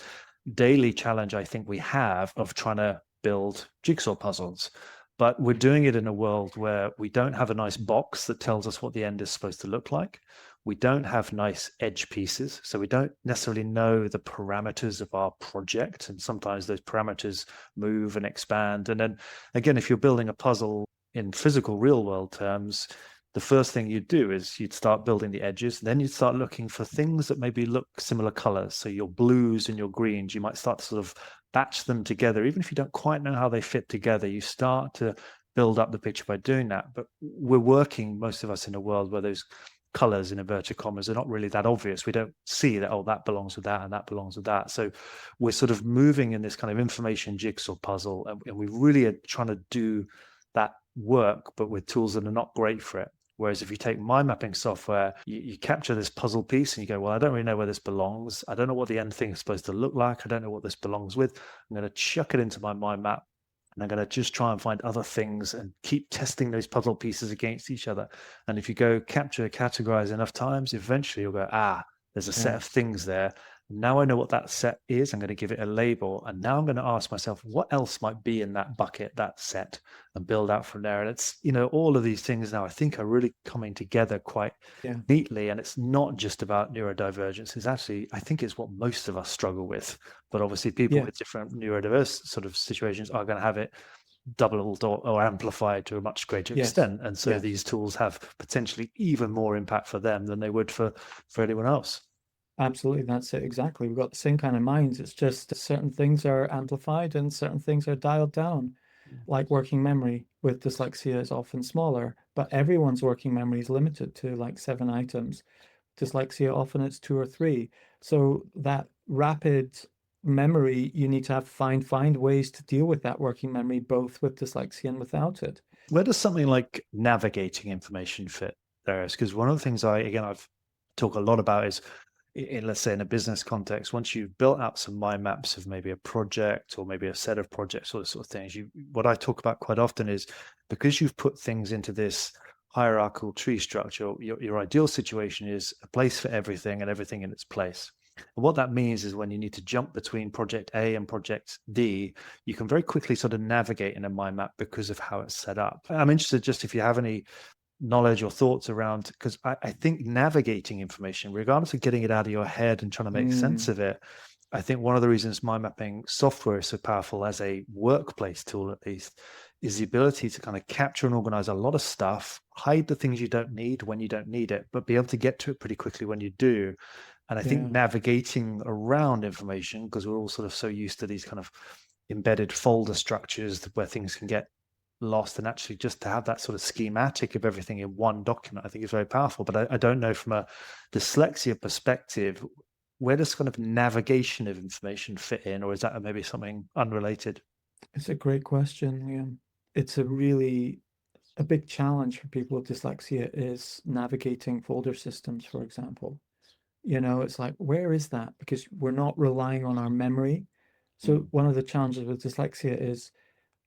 daily challenge I think we have of trying to build jigsaw puzzles. But we're doing it in a world where we don't have a nice box that tells us what the end is supposed to look like. We don't have nice edge pieces, so we don't necessarily know the parameters of our project. And sometimes those parameters move and expand. And then again, if you're building a puzzle in physical real world terms, the first thing you'd do is you'd start building the edges. Then you'd start looking for things that maybe look similar colors. So your blues and your greens, you might start to sort of batch them together. Even if you don't quite know how they fit together, you start to build up the picture by doing that. But we're working, most of us, in a world where those colors in inverted commas are not really that obvious. We don't see that, oh, that belongs with that and that belongs with that. So we're sort of moving in this kind of information jigsaw puzzle, and we really are trying to do that work, but with tools that are not great for it. Whereas if you take mind mapping software, you capture this puzzle piece and you go, well, I don't really know where this belongs. I don't know what the end thing is supposed to look like. I don't know what this belongs with. I'm going to chuck it into my mind map, and I'm going to just try and find other things and keep testing those puzzle pieces against each other. And if you go capture, categorize enough times, eventually you'll go, there's a set Yeah, of things there. Now I know what that set is. I'm going to give it a label. And now I'm going to ask myself, what else might be in that bucket, that set, and build out from there. And it's, all of these things now I think are really coming together quite yeah, neatly. And it's not just about neurodivergence. It's actually, I think it's what most of us struggle with. But obviously people yeah, with different neurodiverse sort of situations are going to have it doubled or amplified to a much greater yes, extent. And so yes. these tools have potentially even more impact for them than they would for anyone else. Absolutely, that's it exactly. We've got the same kind of minds. It's just certain things are amplified and certain things are dialed down. Like working memory with dyslexia is often smaller, but everyone's working memory is limited to like 7 items. Dyslexia, often it's two or three. So that rapid memory, you need to find ways to deal with that working memory, both with dyslexia and without it. Where does something like navigating information fit there? Because one of the things I've talk a lot about is let's say in a business context, once you've built out some mind maps of maybe a project or maybe a set of projects or sort of things, what I talk about quite often is because you've put things into this hierarchical tree structure, your ideal situation is a place for everything and everything in its place. And what that means is when you need to jump between project A and project D, you can very quickly sort of navigate in a mind map because of how it's set up. I'm interested just if you have any knowledge or thoughts around, because I think navigating information, regardless of getting it out of your head and trying to make sense of it, I think one of the reasons mind mapping software is so powerful as a workplace tool, at least, is the ability to kind of capture and organize a lot of stuff, hide the things you don't need when you don't need it, but be able to get to it pretty quickly when you do. And I think Yeah. navigating around information, because we're all sort of so used to these kind of embedded folder structures where things can get lost, and actually just to have that sort of schematic of everything in one document, I think is very powerful. But I don't know from a dyslexia perspective, where does kind of navigation of information fit in, or is that maybe something unrelated? It's a great question, Liam. It's a big challenge for people with dyslexia is navigating folder systems, for example. It's like, where is that? Because we're not relying on our memory. So Mm. one of the challenges with dyslexia is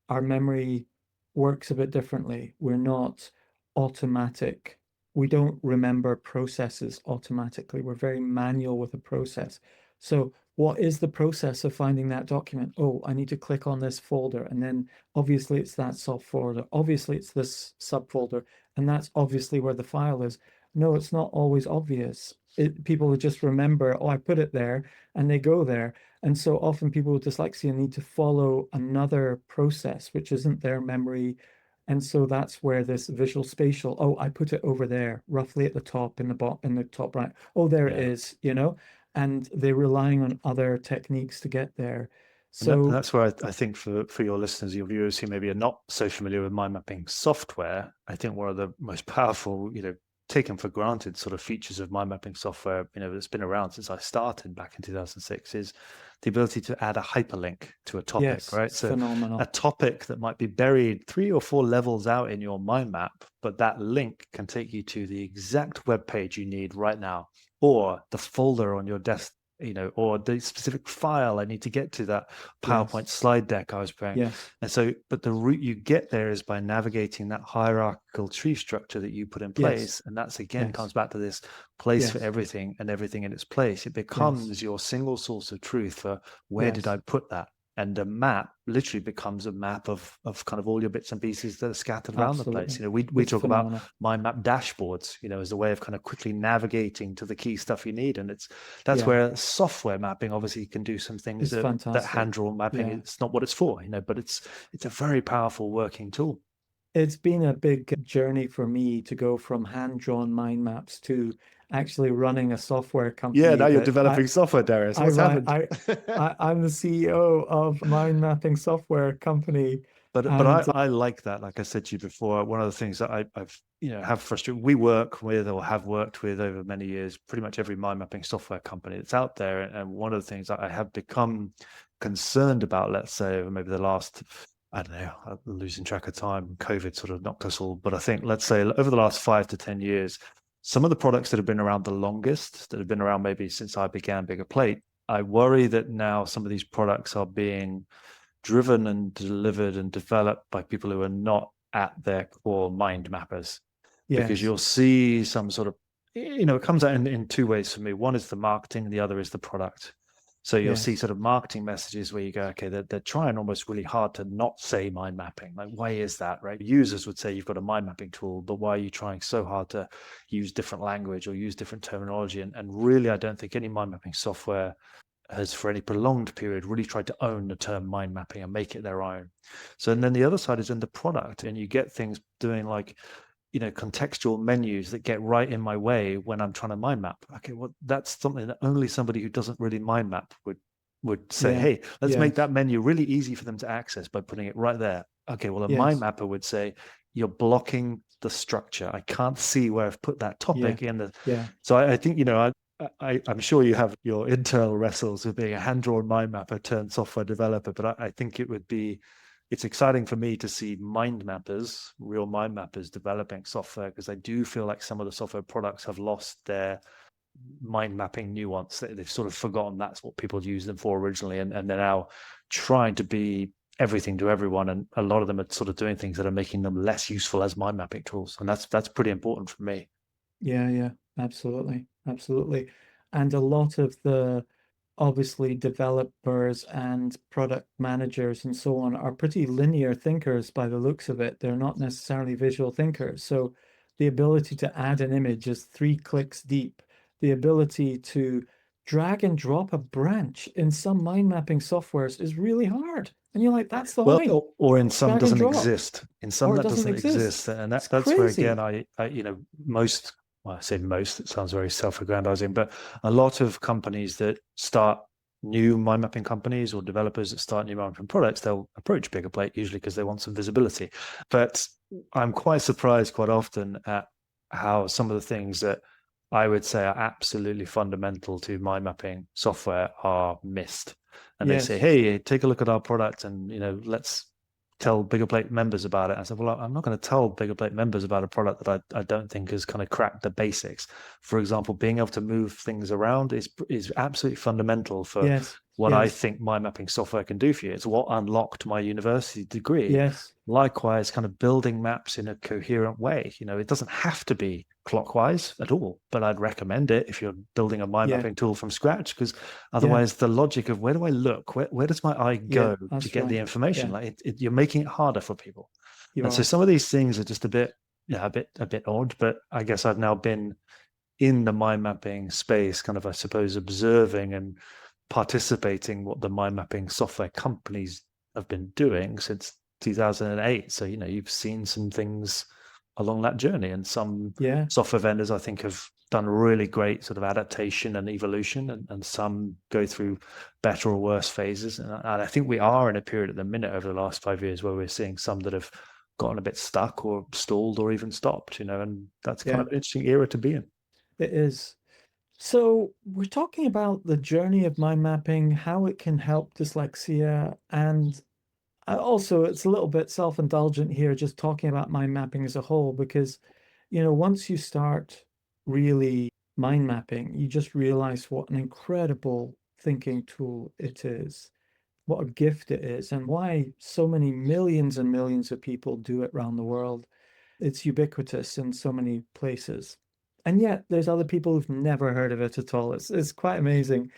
our memory works a bit differently. We're not automatic. We don't remember processes automatically. We're very manual with a process. So, what is the process of finding that document? Oh, I need to click on this folder, and then obviously it's that subfolder. Obviously, it's this subfolder, and that's obviously where the file is. No, it's not always obvious. People just remember, oh, I put it there, and they go there. And so often people with dyslexia need to follow another process, which isn't their memory. And so that's where this visual spatial, oh, I put it over there, roughly at the top in the top right. Oh, there it Yeah. is. And they're relying on other techniques to get there. And So that's where I think for your listeners, your viewers who maybe are not so familiar with mind mapping software, I think one of the most powerful, taken for granted sort of features of mind mapping software, that's been around since I started back in 2006, is the ability to add a hyperlink to a topic, yes, right? it's So a phenomenal. topic that might be buried 3 or 4 levels out in your mind map, but that link can take you to the exact web page you need right now, or the folder on your desk, or the specific file I need to get to, that Yes, PowerPoint slide deck I was preparing. yes, And so, but the route you get there is by navigating that hierarchical tree structure that you put in yes, place. And that's again yes, comes back to this place for yes, everything and everything in its place. It yes, becomes your single source of truth for where did yes, I put that? And a map literally becomes a map of kind of all your bits and pieces that are scattered around the place. absolutely. We It's talk about phenomenal. mind map dashboards, as a way of kind of quickly navigating to the key stuff you need. And that's Yeah, where software mapping obviously can do some things it's that fantastic. hand-drawn mapping, Yeah. it's not what it's for, but it's a very powerful working tool. It's been a big journey for me to go from hand-drawn mind maps to actually running a software Yeah, company now you're that developing software, Darius. I What's run. happened? I'm the CEO of a mind mapping software company, But and I like that. Like I said to you before, one of the things that I've have frustrated. We work with or have worked with over many years, pretty much every mind mapping software company that's out there. And one of the things that I have become concerned about, let's say, over maybe the last, I don't know, I'm losing track of time. COVID sort of knocked us all. But I think, let's say, over the last 5 to 10 years, some of the products that have been around the longest, that have been around maybe since I began Biggerplate, I worry that now some of these products are being driven and delivered and developed by people who are not at their core mind mappers, because yes, you'll see some sort of, it comes out in 2 ways for me. One is the marketing, the other is the product. So you'll see yes, sort of marketing messages where you go, okay, they're trying almost really hard to not say mind mapping. Like, why is that, right? Users would say you've got a mind mapping tool, but why are you trying so hard to use different language or use different terminology? And really, I don't think any mind mapping software has for any prolonged period really tried to own the term mind mapping and make it their own. So, and then the other side is in the product, and you get things doing like, contextual menus that get right in my way when I'm trying to mind map. Okay, well, that's something that only somebody who doesn't really mind map would say, yeah, hey, let's make yes, that menu really easy for them to access by putting it right there. Okay, well, a mind yes, mapper would say, you're blocking the structure. I can't see where I've put that yeah, topic in the. yeah, So I think, I'm sure you have your internal wrestles with being a hand-drawn mind mapper turned software developer, but I think it's exciting for me to see mind mappers, real mind mappers developing software, because I do feel like some of the software products have lost their mind mapping nuance. They've sort of forgotten that's what people used them for originally, and they're now trying to be everything to everyone, and a lot of them are sort of doing things that are making them less useful as mind mapping tools, and that's pretty important for me. yeah, yeah, absolutely, absolutely. And a lot of the obviously developers and product managers and so on are pretty linear thinkers by the looks of it. They're not necessarily visual thinkers. So the ability to add an image is 3 clicks deep. The ability to drag and drop a branch in some mind mapping softwares is really hard. And you're like, that's the Well, point. or in some Drag and doesn't drop. exist. In some Or it that doesn't doesn't exist. exist, and It's that's where again crazy. most. Well, I say most. It sounds very self-aggrandizing, but a lot of companies that start new mind mapping companies or developers that start new mind mapping products, they'll approach Biggerplate usually because they want some visibility. But I'm quite surprised quite often at how some of the things that I would say are absolutely fundamental to mind mapping software are missed. And they say, Yes. "Hey, take a look at our product, and let's tell Biggerplate members about it." I said, "Well, I'm not going to tell Biggerplate members about a product that I don't think has kind of cracked the basics. For example, being able to move things around is absolutely fundamental for Yes. what I Yes. think mind mapping software can do for you. It's what unlocked my university degree. Yes. Likewise, kind of building maps in a coherent way. It doesn't have to be clockwise at all, but I'd recommend it if you're building a mind Yeah. mapping tool from scratch, because Yeah. otherwise the logic of where do I look, where does my eye Yeah. go to That's get the right. information? Yeah. Like you're making it harder for people. You And so are. some of these things are just a bit, yeah, a bit odd, but I guess I've now been in the mind mapping space, kind of, I suppose, observing and participating what the mind mapping software companies have been doing since 2008. So, you've seen some things along that journey, and some Yeah. software vendors, I think, have done really great sort of adaptation and evolution, and some go through better or worse phases. And I think we are in a period at the minute over the last 5 years where we're seeing some that have gotten a bit stuck or stalled or even stopped, and that's kind Yeah. of an interesting era to be in. It is. So we're talking about the journey of mind mapping, how it can help dyslexia, and also it's a little bit self-indulgent here, just talking about mind mapping as a whole, because, once you start really mind mapping, you just realize what an incredible thinking tool it is, what a gift it is, and why so many millions and millions of people do it around the world. It's ubiquitous in so many places. And yet there's other people who've never heard of it at all. It's quite amazing.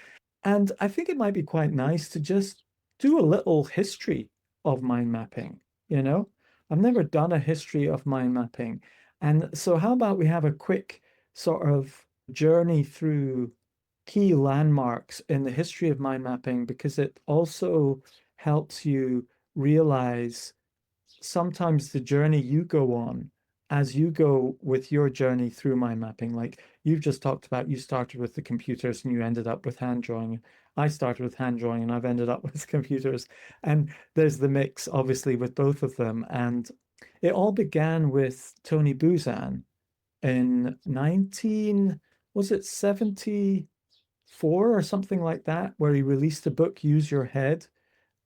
And I think it might be quite nice to just do a little history of mind mapping, you know? I've never done a history of mind mapping. And so how about we have a quick sort of journey through key landmarks in the history of mind mapping, because it also helps you realize sometimes the journey you go on as you go with your journey through mind mapping. Like you've just talked about, you started with the computers and you ended up with hand drawing. I started with hand drawing and I've ended up with computers. And there's the mix, obviously, with both of them. And it all began with Tony Buzan in 19, was it 74 or something like that, where he released the book Use Your Head,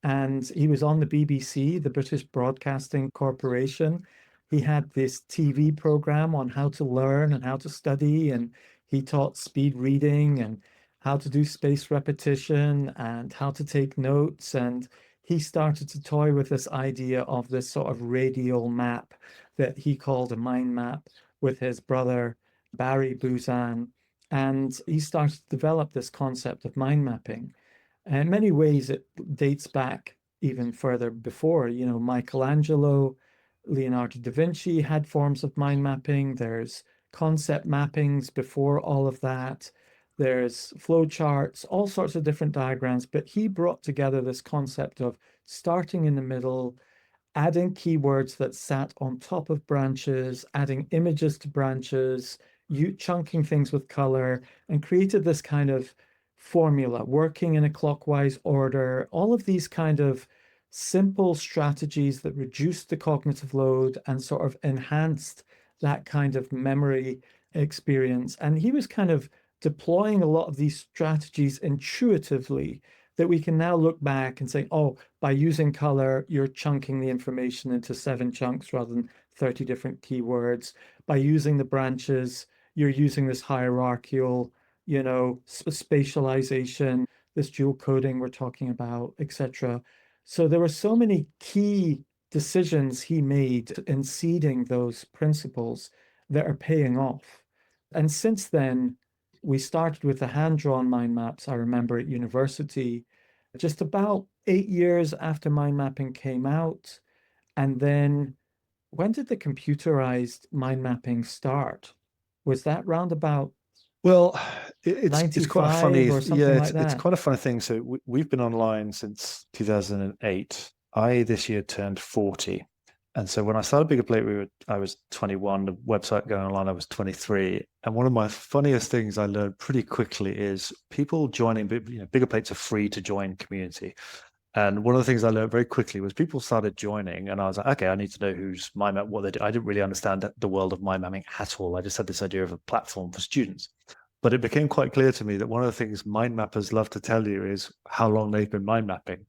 and he was on the BBC, the British Broadcasting Corporation. He had this TV program on how to learn and how to study, and he taught speed reading and how to do spaced repetition and how to take notes. And he started to toy with this idea of this sort of radial map that he called a mind map with his brother, Barry Buzan. And he started to develop this concept of mind mapping. And in many ways, it dates back even further before. Michelangelo, Leonardo da Vinci had forms of mind mapping. There's concept mappings before all of that. There's flow charts, all sorts of different diagrams. But he brought together this concept of starting in the middle, adding keywords that sat on top of branches, adding images to branches, you chunking things with color, and created this kind of formula, working in a clockwise order, all of these kind of simple strategies that reduced the cognitive load and sort of enhanced that kind of memory experience. And he was kind of deploying a lot of these strategies intuitively, that we can now look back and say, oh, by using color, you're chunking the information into 7 chunks rather than 30 different keywords. By using the branches, you're using this hierarchical, spatialization, this dual coding we're talking about, etc. So there were so many key decisions he made in seeding those principles that are paying off. And since then, we started with the hand-drawn mind maps, I remember at university, just about 8 years after mind mapping came out. And then when did the computerized mind mapping start? Was that round about Well, it's quite a 95 funny, or yeah, something like it's that? quite a funny thing. So we've been online since 2008. I this year turned 40. And so when I started Bigger Plate, I was 21. The website going online, I was 23. And one of my funniest things I learned pretty quickly is people joining, Bigger Plate's a free to join community. And one of the things I learned very quickly was people started joining, and I was like, okay, I need to know who's mind map, what they do. I didn't really understand the world of mind mapping at all. I just had this idea of a platform for students. But it became quite clear to me that one of the things mind mappers love to tell you is how long they've been mind mapping.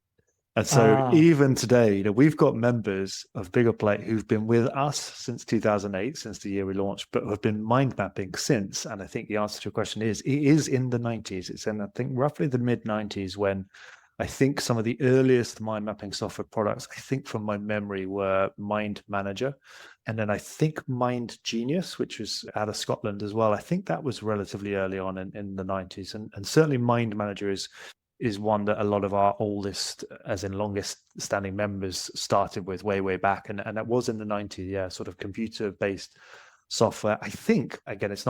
And so Ah, even today, we've got members of Bigger Plate who've been with us since 2008, since the year we launched, but have been mind mapping since. And I think the answer to your question is it is in the 90s. It's in, I think, roughly the mid 90s when I think some of the earliest mind mapping software products, I think from my memory, were Mind Manager. And then I think Mind Genius, which was out of Scotland as well. I think that was relatively early on in the 90s. And certainly Mind Manager is one that a lot of our oldest, as in longest standing members started with way back. And that was in the 90s, yeah, sort of computer based software. I think, again, it's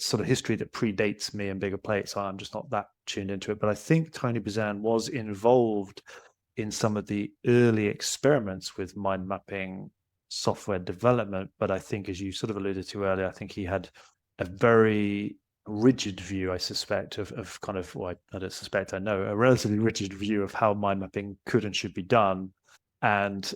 sort of history that predates me and Bigger Plate, so I'm just not that tuned into it. But I think Tony Bazan was involved in some of the early experiments with mind mapping software development. But I think, as you sort of alluded to earlier, I think he had a very rigid view, I suspect, of kind of, well, I don't suspect, I know, a relatively rigid view of how mind mapping could and should be done. And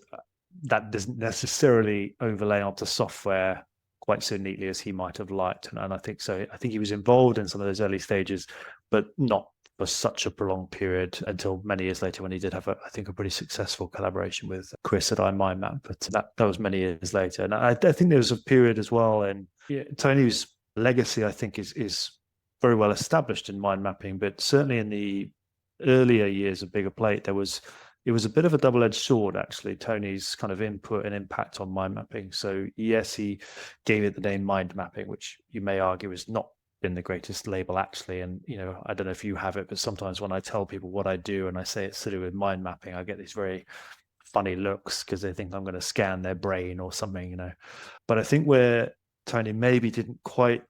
that doesn't necessarily overlay onto software quite so neatly as he might have liked. And I think so. I think he was involved in some of those early stages, but not for such a prolonged period until many years later when he did have, I think, a pretty successful collaboration with Chris at iMindMap. But that was many years later. And I think there was a period as well. And yeah, Tony's legacy, I think, is very well established in mind mapping, but certainly in the earlier years of Bigger Plate, it was a bit of a double-edged sword, actually, Tony's kind of input and impact on mind mapping. So yes, he gave it the name mind mapping, which you may argue has not been the greatest label, actually. And, I don't know if you have it, but sometimes when I tell people what I do and I say it's to do with mind mapping, I get these very funny looks because they think I'm going to scan their brain or something. But I think where Tony maybe didn't quite,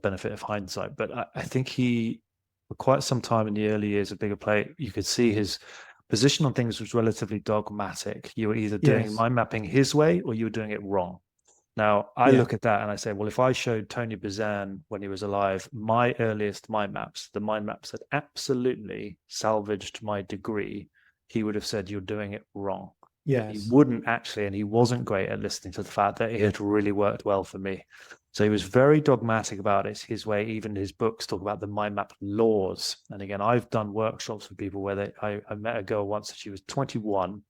benefit of hindsight, but I think he, for quite some time in the early years of Bigger Plate, you could see his position on things was relatively dogmatic. You were either doing yes, mind mapping his way or you were doing it wrong. Now, I yeah, look at that and I say, well, if I showed Tony Bazan when he was alive my earliest mind maps, the mind maps that absolutely salvaged my degree, he would have said, you're doing it wrong. He yes, wouldn't actually, and he wasn't great at listening to the fact that it had really worked well for me. So he was very dogmatic about it his way. Even his books talk about the mind map laws. And again, I've done workshops with people where I met a girl once and she was 21.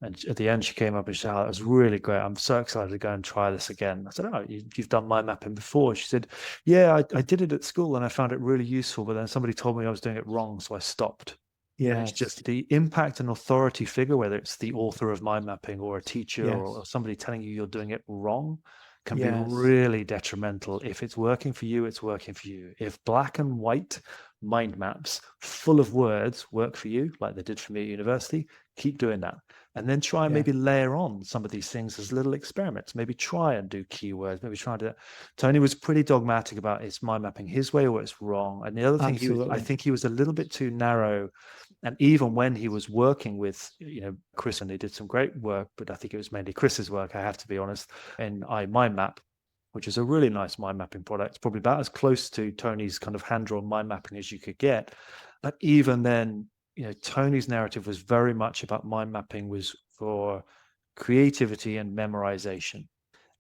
And at the end, she came up and said, "Oh, that was really great. I'm so excited to go and try this again." I said, "Oh, you've done mind mapping before?" She said, "Yeah, I did it at school and I found it really useful. But then somebody told me I was doing it wrong, so I stopped." And it's yes, just the impact an authority figure, whether it's the author of mind mapping or a teacher or yes, somebody telling you you're doing it wrong, can be yes, really detrimental. If it's working for you, it's working for you. If black and white mind maps full of words work for you, like they did for me at university, keep doing that. And then try and yeah, maybe layer on some of these things as little experiments. Maybe try and do keywords. Maybe try and do that. Tony was pretty dogmatic about it's mind mapping his way or it's wrong. And the other thing I absolutely. think he was a little bit too narrow. And even when he was working with, Chris, and they did some great work, but I think it was mainly Chris's work, I have to be honest, in iMindMap, which is a really nice mind mapping product, probably about as close to Tony's kind of hand-drawn mind mapping as you could get. But even then, Tony's narrative was very much about mind mapping was for creativity and memorization,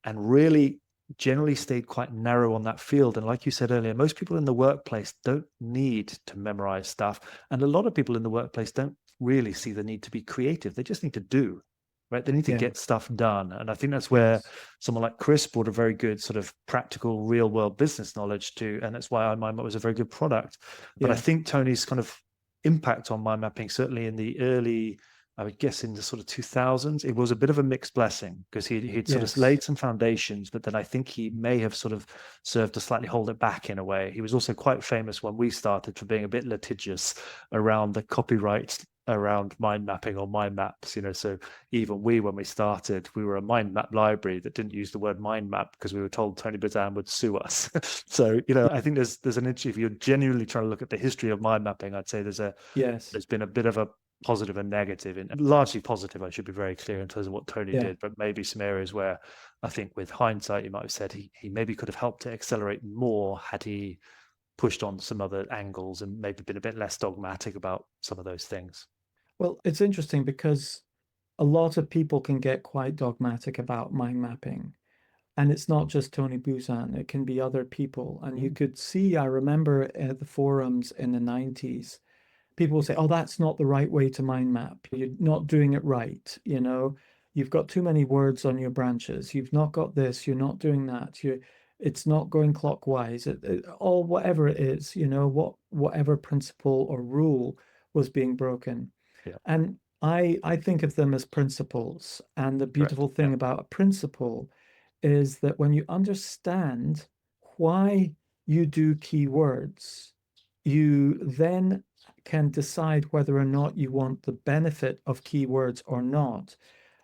and really generally stayed quite narrow on that field. And like you said earlier, most people in the workplace don't need to memorize stuff. And a lot of people in the workplace don't really see the need to be creative. They just need to do, right? They need to Yeah, get stuff done. And I think that's where yes, someone like Chris brought a very good sort of practical real world business knowledge to. And that's why iMindMap was a very good product. But I yeah, think Tony's kind of impact on mind mapping, certainly in the early I would guess in the sort of 2000s. It was a bit of a mixed blessing because he'd sort of Yes. laid some foundations, but then I think he may have sort of served to slightly hold it back in a way. He was also quite famous when we started for being a bit litigious around the copyright around mind mapping or mind maps, so even when we started, we were a mind map library that didn't use the word mind map because we were told Tony Bazan would sue us. So I think there's an issue. If you're genuinely trying to look at the history of mind mapping, I'd say Yes. there's been a bit of a positive and negative, and largely positive, I should be very clear, in terms of what Tony Yeah. did, but maybe some areas where I think with hindsight you might have said he maybe could have helped to accelerate more had he pushed on some other angles and maybe been a bit less dogmatic about some of those things. Well, it's interesting because a lot of people can get quite dogmatic about mind mapping. And it's not just Tony Buzan, it can be other people. And you Mm. could see, I remember at the forums in the 90s, people will say, oh, that's not the right way to mind map. You're not doing it right. You've got too many words on your branches. You've not got this, you're not doing that. It's not going clockwise. All whatever it is, whatever principle or rule was being broken. Yeah, And I think of them as principles. And the correct. beautiful Yeah, thing about a principle is that when you understand why you do keywords, you then can decide whether or not you want the benefit of keywords or not.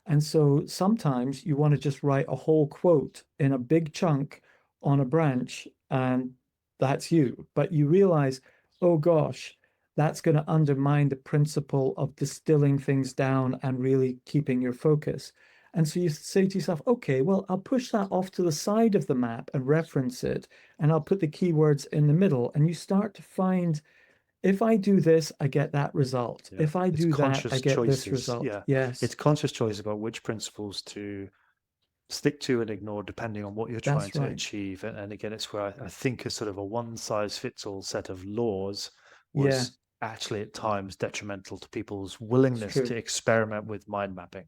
And so sometimes you want to just write a whole quote in a big chunk on a branch, and that's you. But you realize, oh gosh, that's going to undermine the principle of distilling things down and really keeping your focus. And so you say to yourself, okay, well, I'll push that off to the side of the map and reference it, and I'll put the keywords in the middle. And you start to find if I do this, I get that result. yeah. If I It's do that, I conscious get this choices. result. Yeah, it's Yes, conscious choice about which principles to stick to and ignore depending on what you're trying that's to right. achieve. And again, it's where I think a sort of a one size fits all set of laws Yeah, was actually at times detrimental to people's it's willingness to true. experiment with mind mapping.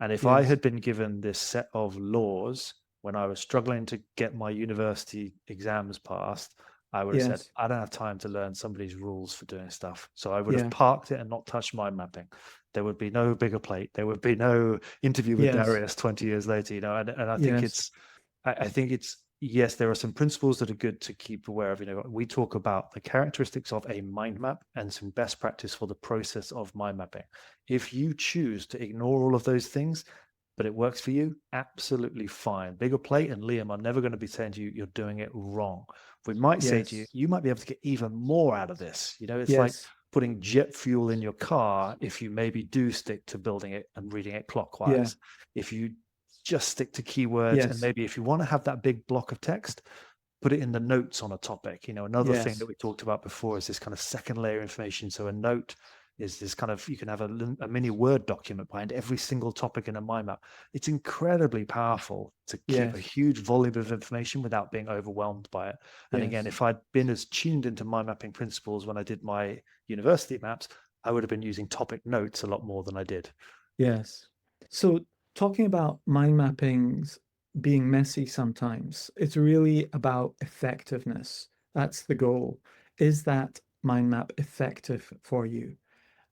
And if I Yes, had been given this set of laws when I was struggling to get my university exams passed, I would have said, yes, I don't have time to learn somebody's rules for doing stuff. So I would have yeah, parked it and not touched mind mapping. There would be no bigger plate. There would be no interview with yes, Darius 20 years later, and I think yes, it's yes, there are some principles that are good to keep aware of. We talk about the characteristics of a mind map and some best practice for the process of mind mapping. If you choose to ignore all of those things, but it works for you, absolutely fine. Bigger Plate and Liam are never going to be saying to you, you're doing it wrong. We might say to you, yes, you might be able to get even more out of this. It's like yes, putting jet fuel in your car if you maybe do stick to building it and reading it yeah, clockwise. If you just stick to keywords, and yes, maybe if you want to have that big block of text, put it in the notes on a topic. Another thing that yes, we talked about before is this kind of second layer information. So a note is this kind of, you can have a mini Word document behind every single topic in a mind map. It's incredibly powerful to keep a yes, huge volume of information without being overwhelmed by it. And again, yes, if I'd been as tuned into mind mapping principles when I did my university maps, I would have been using topic notes a lot more than I did. yes. So talking about mind mappings being messy sometimes, it's really about effectiveness. That's the goal. Is that mind map effective for you?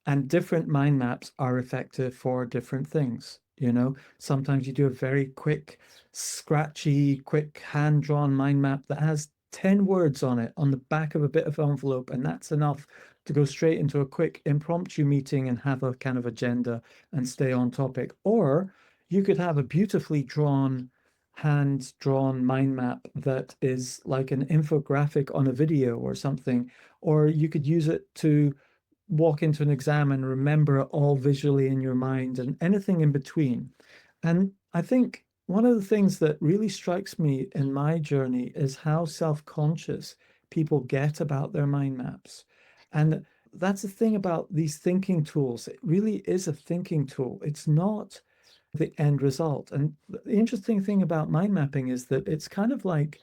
And different mind maps are effective for different things. Sometimes you do a very quick, scratchy, quick hand-drawn mind map that has 10 words on it on the back of a bit of envelope, and that's enough to go straight into a quick impromptu meeting and have a kind of agenda and stay on topic. Or you could have a beautifully drawn, hand-drawn mind map that is like an infographic on a video or something, or you could use it to walk into an exam and remember it all visually in your mind and anything in between. And I think one of the things that really strikes me in my journey is how self-conscious people get about their mind maps. And that's the thing about these thinking tools. It really is a thinking tool. It's not the end result. And the interesting thing about mind mapping is that it's kind of like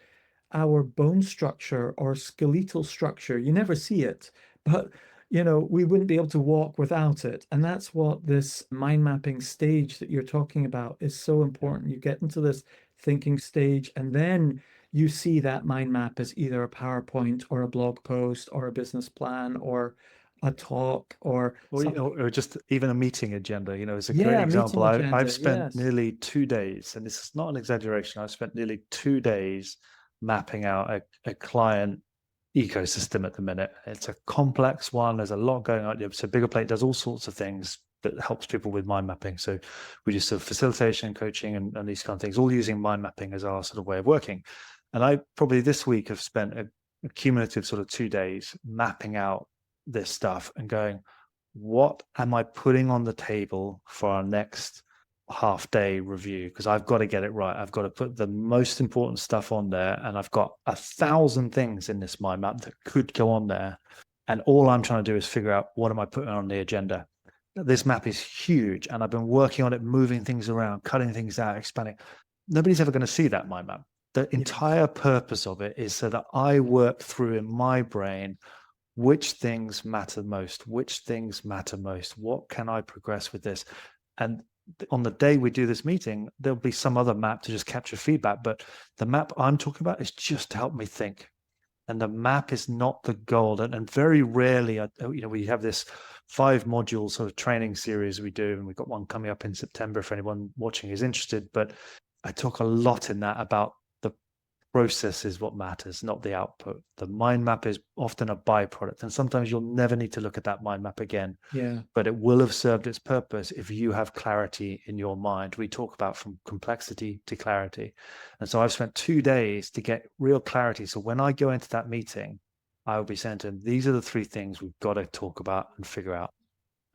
our bone structure or skeletal structure. You never see it, but we wouldn't be able to walk without it. And that's what this mind mapping stage that you're talking about is so Yeah. important. You get into this thinking stage, and then you see that mind map as either a PowerPoint or a blog post or a business plan or a talk or Or, something. or just even a meeting agenda, is a great Yeah, meeting example. I've agenda. spent Yes. nearly 2 days, and this is not an exaggeration. I've spent nearly 2 days mapping out a client ecosystem at the minute. It's a complex one. There's a lot going on. So Biggerplate does all sorts of things that helps people with mind mapping. So we do sort of facilitation, coaching, and these kind of things, all using mind mapping as our sort of way of working. And I probably this week have spent a cumulative sort of 2 days mapping out this stuff and going, what am I putting on the table for our next half day review? Because I've got to get it right. I've got to put the most important stuff on there. And I've got 1,000 things in this mind map that could go on there. And all I'm trying to do is figure out what am I putting on the agenda. This map is huge, and I've been working on it, moving things around, cutting things out, expanding. Nobody's ever going to see that mind map. The Yes. entire purpose of it is so that I work through in my brain which things matter most, what can I progress with this. And on the day we do this meeting, there'll be some other map to just capture feedback, but the map I'm talking about is just to help me think. And the map is not the goal. And very rarely, we have this 5 module sort of training series we do, and we've got one coming up in September if anyone watching is interested. But I talk a lot in that about the process is what matters, not the output. The mind map is often a byproduct, and sometimes you'll never need to look at that mind map again, Yeah. but it will have served its purpose if you have clarity in your mind. We talk about from complexity to clarity. And so I've spent 2 days to get real clarity. So when I go into that meeting, I will be saying to them, these are the 3 things we've got to talk about and figure out.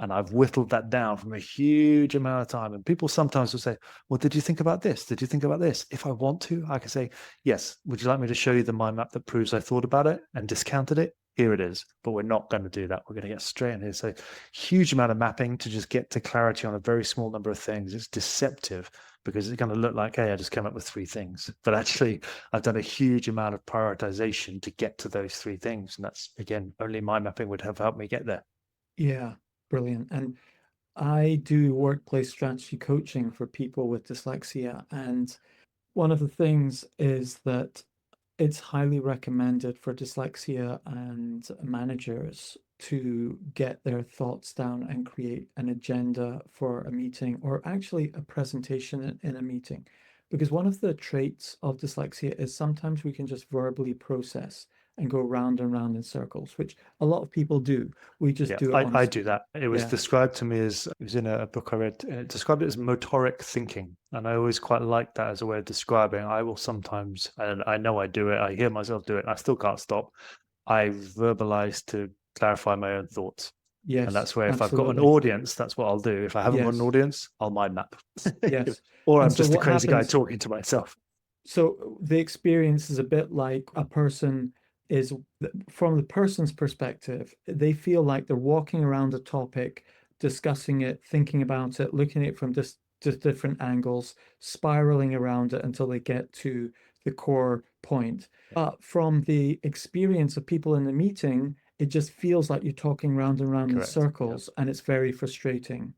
And I've whittled that down from a huge amount of time. And people sometimes will say, well, did you think about this? Did you think about this? If I want to, I can say, yes, would you like me to show you the mind map that proves I thought about it and discounted it? Here it is. But we're not going to do that. We're going to get straight in here. So huge amount of mapping to just get to clarity on a very small number of things. It's deceptive because it's going to look like, hey, I just came up with 3 things. But actually, I've done a huge amount of prioritization to get to those 3 things. And that's, again, only mind mapping would have helped me get there. Yeah. Brilliant. And I do workplace strategy coaching for people with dyslexia. And one of the things is that it's highly recommended for dyslexia and managers to get their thoughts down and create an agenda for a meeting or actually a presentation in a meeting. Because one of the traits of dyslexia is sometimes we can just verbally process and go round and round in circles, which a lot of people do. We just Yeah, do it on I do that. It was yeah. described to me as, it was in a book I read, and it described it as motoric thinking. And I always quite like that as a way of describing. I will sometimes, and I know I do it, I hear myself do it, and I still can't stop. I verbalize to clarify my own thoughts. And Yes, that's where if I've got an absolutely. audience, that's what I'll do. If I haven't got an Yes, audience, I'll mind map. yes. Or And I'm so just a what crazy guy happens? talking to myself. So the experience is a bit like a person is, from the person's perspective, they feel like they're walking around a topic, discussing it, thinking about it, looking at it from just different angles, spiraling around it until they get to the core point. Yeah, But from the experience of people in the meeting, it just feels like you're talking round and round in correct. Yeah, circles, and it's very frustrating.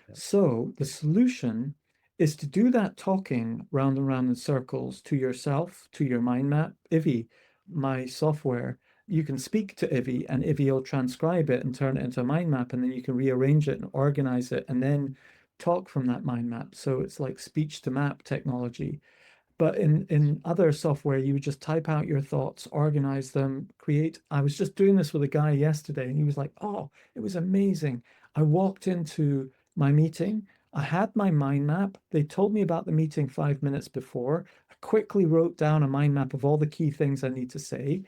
yeah. So the solution is to do that talking round and round in circles to yourself, to your mind map. Ivvi, my software, you can speak to Ivvi and Ivvi will transcribe it and turn it into a mind map, and then you can rearrange it and organize it and then talk from that mind map. So it's like speech to map technology. But in other software, you would just type out your thoughts, organize them, create. I was just doing this with a guy yesterday, and he was like, "Oh, it was amazing." I walked into my meeting. I had my mind map. They told me about the meeting 5 minutes before. I quickly wrote down a mind map of all the key things I need to say.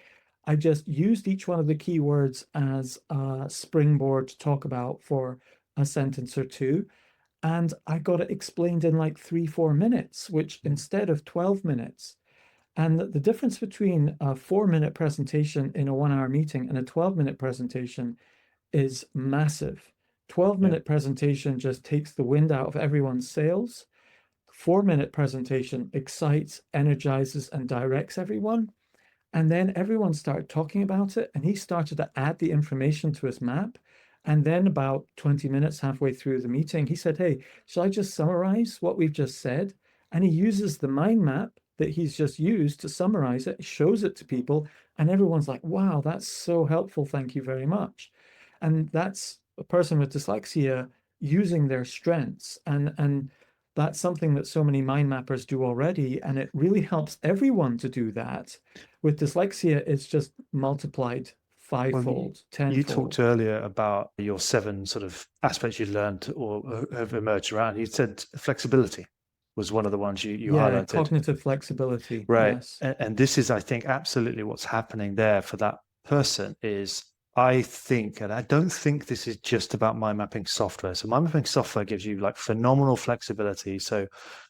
I just used each one of the keywords as a springboard to talk about for a sentence or two. And I got it explained in like 3, 4 minutes, which instead of 12 minutes. And the difference between a 4 minute presentation in a 1 hour meeting and a 12-minute presentation is massive. 12 Yeah. minute presentation just takes the wind out of everyone's sails. 4 minute presentation excites, energizes, and directs everyone. And then everyone started talking about it, and he started to add the information to his map. And then, about 20 minutes halfway through the meeting, he said, "Hey, shall I just summarize what we've just said?" And he uses the mind map that he's just used to summarize it, shows it to people, and everyone's like, "Wow, that's so helpful. Thank you very much." And that's a person with dyslexia using their strengths. And that's something that so many mind mappers do already. And it really helps everyone to do that. With dyslexia, it's just multiplied Well, fivefold, you talked tenfold. earlier about your 7 sort of aspects you learned or have emerged around. You said flexibility was one of the ones you Yeah, highlighted. cognitive flexibility. Right. Yes. And this is, I think, absolutely what's happening there for that person is I think, and I don't think this is just about mind mapping software. So mind mapping software gives you like phenomenal flexibility. So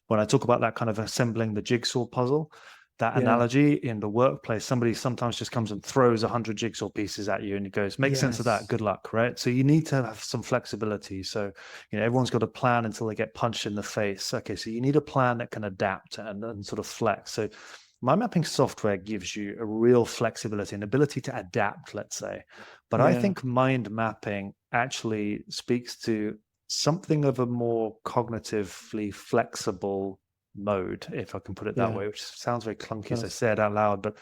when I talk about that kind of assembling the jigsaw puzzle, that Yeah. analogy in the workplace, somebody sometimes just comes and throws 100 jigsaw pieces at you and it goes, make sense of that. Yes. Good luck, right? So you need to have some flexibility. So, everyone's got a plan until they get punched in the face. Okay, so you need a plan that can adapt and sort of flex. So mind mapping software gives you a real flexibility, an ability to adapt, let's say. But I Yeah. think mind mapping actually speaks to something of a more cognitively flexible mode, if I can put it that Yeah. way, which sounds very clunky as I Does. say it out loud. But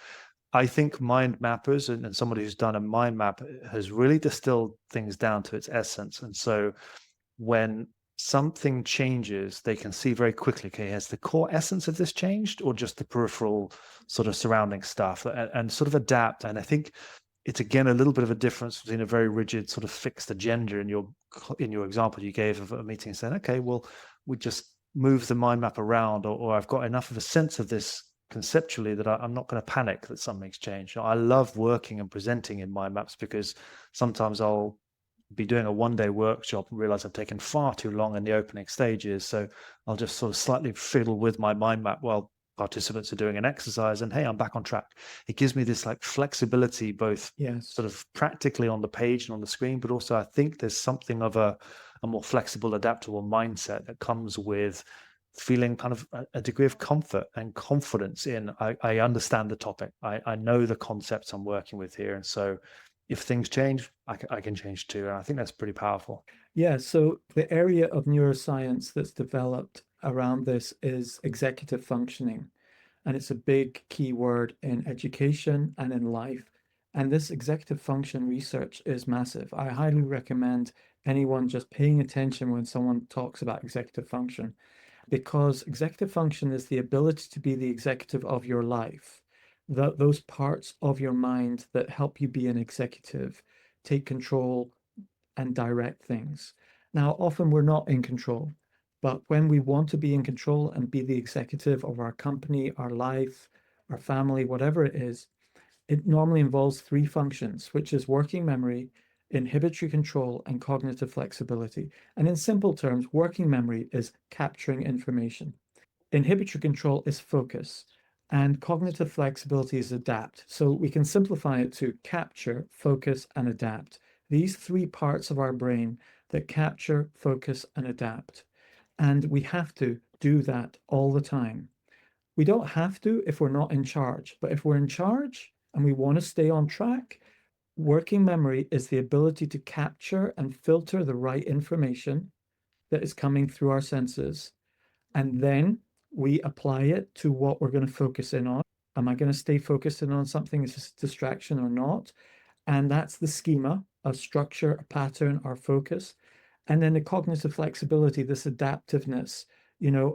I think mind mappers and somebody who's done a mind map has really distilled things down to its essence. And so when something changes, they can see very quickly, okay, has the core essence of this changed or just the peripheral sort of surrounding stuff and sort of adapt. And I think it's again a little bit of a difference between a very rigid sort of fixed agenda in your example you gave of a meeting saying, okay, well, we just move the mind map around, or I've got enough of a sense of this conceptually that I'm not going to panic that something's changed. I love working and presenting in mind maps because sometimes I'll be doing a 1-day workshop and realize I've taken far too long in the opening stages. So I'll just sort of slightly fiddle with my mind map while participants are doing an exercise and hey, I'm back on track. It gives me this like flexibility, both sort Yes. of practically on the page and on the screen, but also I think there's something of a more flexible, adaptable mindset that comes with feeling kind of a degree of comfort and confidence in I understand the topic. I know the concepts I'm working with here. And so if things change, I can change too. And I think that's pretty powerful. Yeah. So the area of neuroscience that's developed around this is executive functioning. And it's a big key word in education and in life. And this executive function research is massive. I highly recommend anyone just paying attention when someone talks about executive function, because executive function is the ability to be the executive of your life. Those parts of your mind that help you be an executive, take control, and direct things. Now, often we're not in control, but when we want to be in control and be the executive of our company, our life, our family, whatever it is, it normally involves three functions, which is working memory, inhibitory control, and cognitive flexibility. And in simple terms, working memory is capturing information. Inhibitory control is focus, and cognitive flexibility is adapt. So we can simplify it to capture, focus, and adapt. These three parts of our brain that capture, focus, and adapt. And we have to do that all the time. We don't have to if we're not in charge, but if we're in charge and we want to stay on track, working memory is the ability to capture and filter the right information that is coming through our senses, and then we apply it to what we're going to focus in on. Am I going to stay focused in on something as a distraction or not? And that's the schema, a structure, a pattern, our focus. And then the cognitive flexibility, this adaptiveness.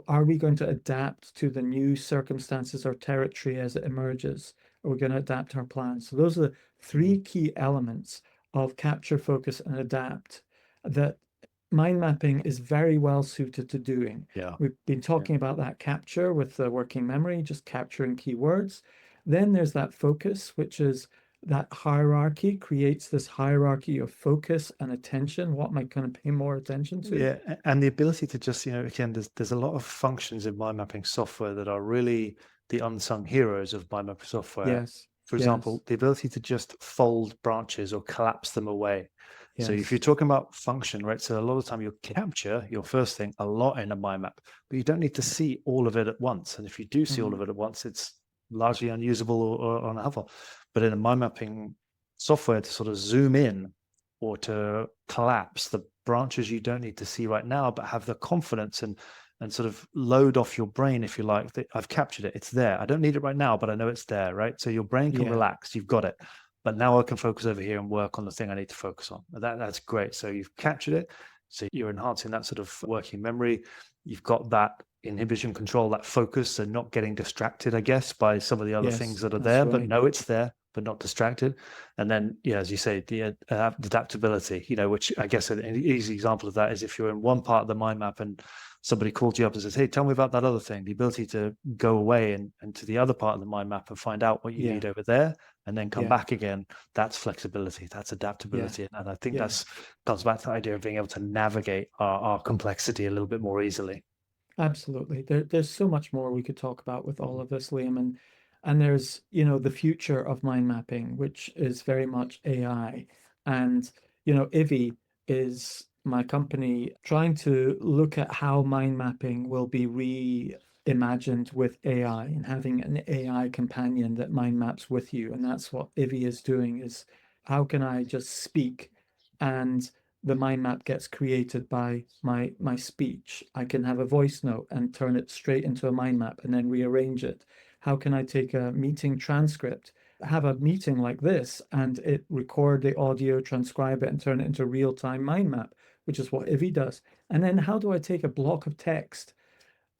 Are we going to adapt to the new circumstances or territory as it emerges? Are we going to adapt our plans? So those are the three Mm. key elements of capture, focus, and adapt that mind mapping is very well suited to doing. Yeah. We've been Yeah. talking about that capture with the working memory, just capturing keywords. Then there's that focus, which is that hierarchy, creates this hierarchy of focus and attention. What am I going to pay more attention to? Yeah, and the ability to just, again, there's a lot of functions in mind mapping software that are really the unsung heroes of mind mapping software. Yes, For yes, example, the ability to just fold branches or collapse them away. So if you're yes. talking about function, right? So a lot of the time you'll capture your first thing a lot in a mind map, but you don't need to see all of it at once. And if you do see all Mhm. of it at once, it's largely unusable or unhelpful. But in a mind mapping software, to sort of zoom in or to collapse the branches you don't need to see right now, but have the confidence and sort of load off your brain, if you like, that I've captured it. It's there. I don't need it right now, but I know it's there, right? So your brain can Yeah, relax. You've got it. but now I can focus over here and work on the thing I need to focus on. That's great. So you've captured it. So you're enhancing that sort of working memory. You've got that inhibition control, that focus, and not getting distracted, I guess, by some of the other things Yes, that are that's there, but right. know it's there, but not distracted. And then, yeah, as you say, the adaptability, which I guess an easy example of that is if you're in one part of the mind map and somebody calls you up and says, hey, tell me about that other thing, the ability to go away and to the other part of the mind map and find out what you Yeah, need over there and then come yeah, back again. That's flexibility, that's yeah, adaptability. And I think yeah. that's comes back to the idea of being able to navigate our complexity a little bit more easily. Absolutely. There's so much more we could talk about with all of this, Liam, and there's, the future of mind mapping, which is very much AI. And, ivvi is my company trying to look at how mind mapping will be reimagined with AI and having an AI companion that mind maps with you. And that's what ivvi is doing is how can I just speak and the mind map gets created by my speech. I can have a voice note and turn it straight into a mind map and then rearrange it. How can I take a meeting transcript, have a meeting like this, and it record the audio, transcribe it, and turn it into a real-time mind map, which is what ivvi does. And then how do I take a block of text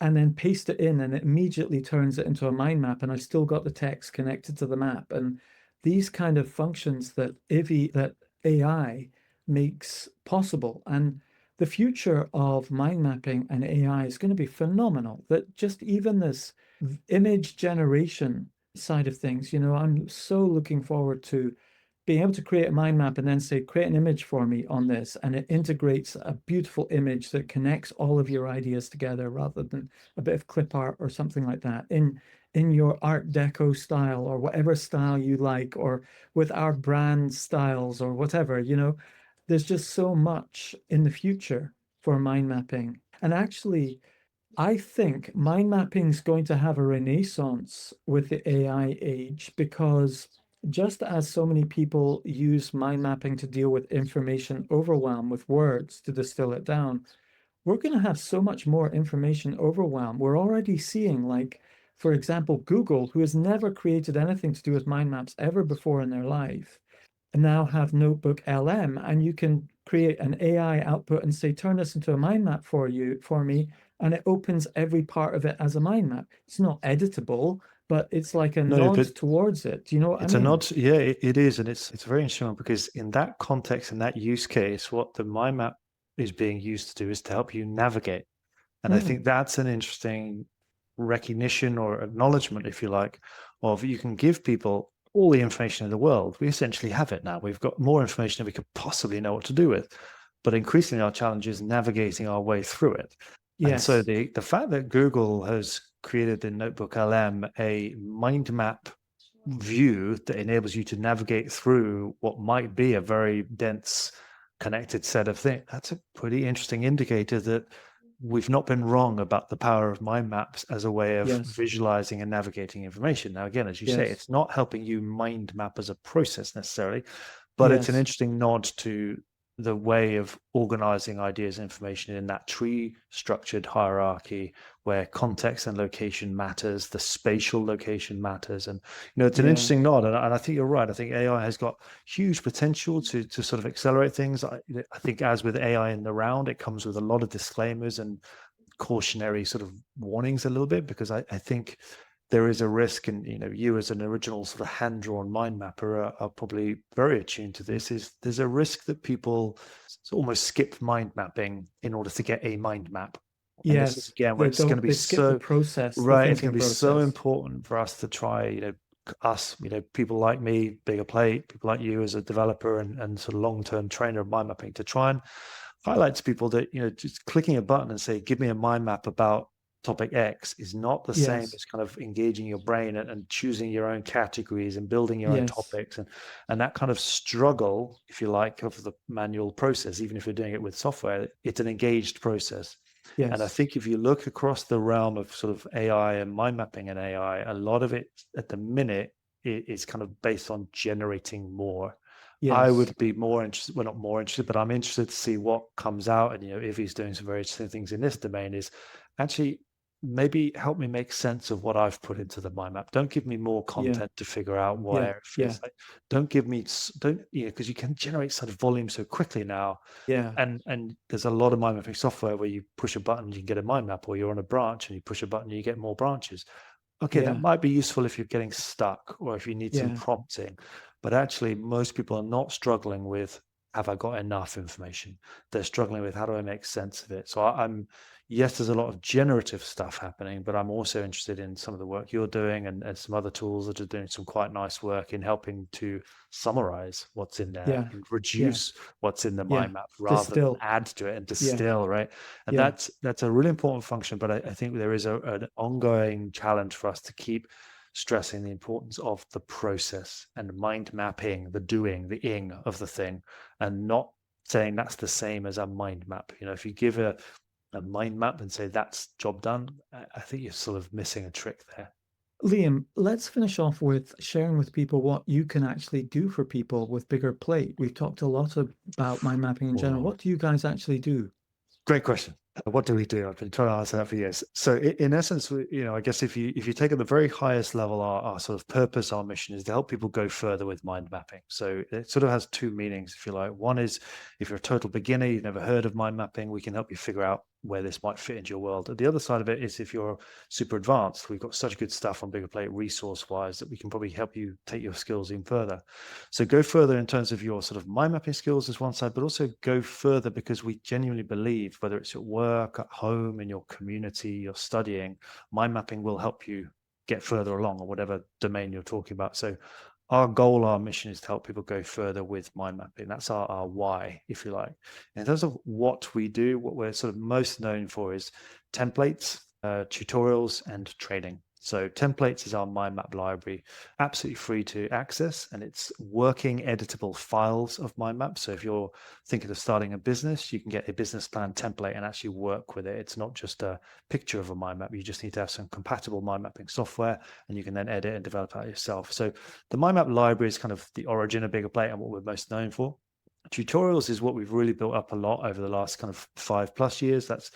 and then paste it in and it immediately turns it into a mind map and I've still got the text connected to the map. And these kind of functions that ivvi, that AI makes possible. And the future of mind mapping and AI is going to be phenomenal. That just even this image generation side of things, I'm so looking forward to being able to create a mind map and then say, create an image for me on this. And it integrates a beautiful image that connects all of your ideas together rather than a bit of clip art or something like that in your Art Deco style or whatever style you like, or with our brand styles or whatever, there's just so much in the future for mind mapping. And actually, I think mind mapping is going to have a renaissance with the AI age because just as so many people use mind mapping to deal with information overwhelm with words to distill it down, we're going to have so much more information overwhelm. We're already seeing, like, for example, Google, who has never created anything to do with mind maps ever before in their life, now have Notebook LM, and you can create an AI output and say, turn this into a mind map for me, and it opens every part of it as a mind map. It's not editable, but it's like a No, nod but towards it. Do you know what I it's a mean? nod. Yeah, it is, and it's very interesting because in that context, in that use case, what the mind map is being used to do is to help you navigate. And I Mm, think that's an interesting recognition or acknowledgement, if you like, of you can give people all the information in the world. We essentially have it now. We've got more information than we could possibly know what to do with. But increasingly, our challenge is navigating our way through it. And so yes, the fact that Google has created in Notebook LM a mind map view that enables you to navigate through what might be a very dense connected set of things, that's a pretty interesting indicator that we've not been wrong about the power of mind maps as a way of yes, visualizing and navigating information. Now, again, as you say, yes, it's not helping you mind map as a process necessarily, but it's an yes, interesting nod to the way of organizing ideas and information in that tree structured hierarchy where context and location matters, the spatial location matters. And, it's an yeah, interesting nod. And I think you're right. I think AI has got huge potential to sort of accelerate things. I think as with AI in the round, it comes with a lot of disclaimers and cautionary sort of warnings a little bit, because I think there is a risk, and you as an original sort of hand-drawn mind mapper are probably very attuned to this, is there's a risk that people almost skip mind mapping in order to get a mind map. And this is yes. again where They it's going to don't, be they skip the so process, the right, it's going thinking to be so process. important for us to try, us, people like me, Biggerplate, people like you as a developer and sort of long-term trainer of mind mapping, to try and highlight to people that just clicking a button and say give me a mind map about topic X is not the same Yes, as kind of engaging your brain and choosing your own categories and building your own yes, topics, and that kind of struggle, if you like, of the manual process. Even if you're doing it with software, it's an engaged process. And I yes, think if you look across the realm of sort of AI and mind mapping and AI, a lot of it at the minute is kind of based on generating more. I yes, would be more interested, well, not more interested, but I'm interested to see what comes out. And, if he's doing some very interesting things in this domain, is actually maybe help me make sense of what I've put into the mind map. Don't give me more Yeah. content to figure out Yeah. where it Yeah. fits. Like, don't give me, don't, because you can generate such volume so quickly now. Yeah. And there's a lot of mind mapping software where you push a button, you can get a mind map, or you're on a branch and you push a button, you get more branches. Okay, that Yeah. might be useful if you're getting stuck or if you need some Yeah. prompting. But actually, most people are not struggling with, have I got enough information? They're struggling with, how do I make sense of it? So I'm, yes, there's a lot of generative stuff happening, but I'm also interested in some of the work you're doing, and some other tools that are doing some quite nice work in helping to summarize what's in there Yeah. and Yeah. reduce what's in the Yeah. mind map rather than Distill. add to it and Yeah. distill, right? And Yeah. that's a really important function. But I think there is an ongoing challenge for us to keep stressing the importance of the process and mind mapping, the doing, the ing of the thing, and not saying that's the same as a mind map. If you give a mind map and say that's job done, I think you're sort of missing a trick there. Liam, let's finish off with sharing with people what you can actually do for people with Bigger Plate. We've talked a lot about mind mapping in general. Whoa. What do you guys actually do? Great question. What do we do? I've been trying to answer that for years. So in essence, I guess if you take at the very highest level, our sort of purpose, our mission is to help people go further with mind mapping. So it sort of has two meanings, if you like. One is, if you're a total beginner, you've never heard of mind mapping, we can help you figure out where this might fit into your world. And the other side of it is, if you're super advanced, we've got such good stuff on Bigger Plate resource wise that we can probably help you take your skills even further. So go further in terms of your sort of mind mapping skills is one side, but also go further because we genuinely believe, whether it's at work, at home, in your community, you're studying, mind mapping will help you get further along, or whatever domain you're talking about. So our goal, our mission is to help people go further with mind mapping. That's our why, if you like. In terms of what we do, what we're sort of most known for is templates, tutorials, and training. So templates is our mind map library, absolutely free to access, and it's working editable files of mind maps. So if you're thinking of starting a business, you can get a business plan template and actually work with it. It's not just a picture of a mind map. You just need to have some compatible mind mapping software, and you can then edit and develop that yourself. So the mind map library is kind of the origin of Bigger Plate and what we're most known for. Tutorials is what we've really built up a lot over the last kind of 5+ years. That's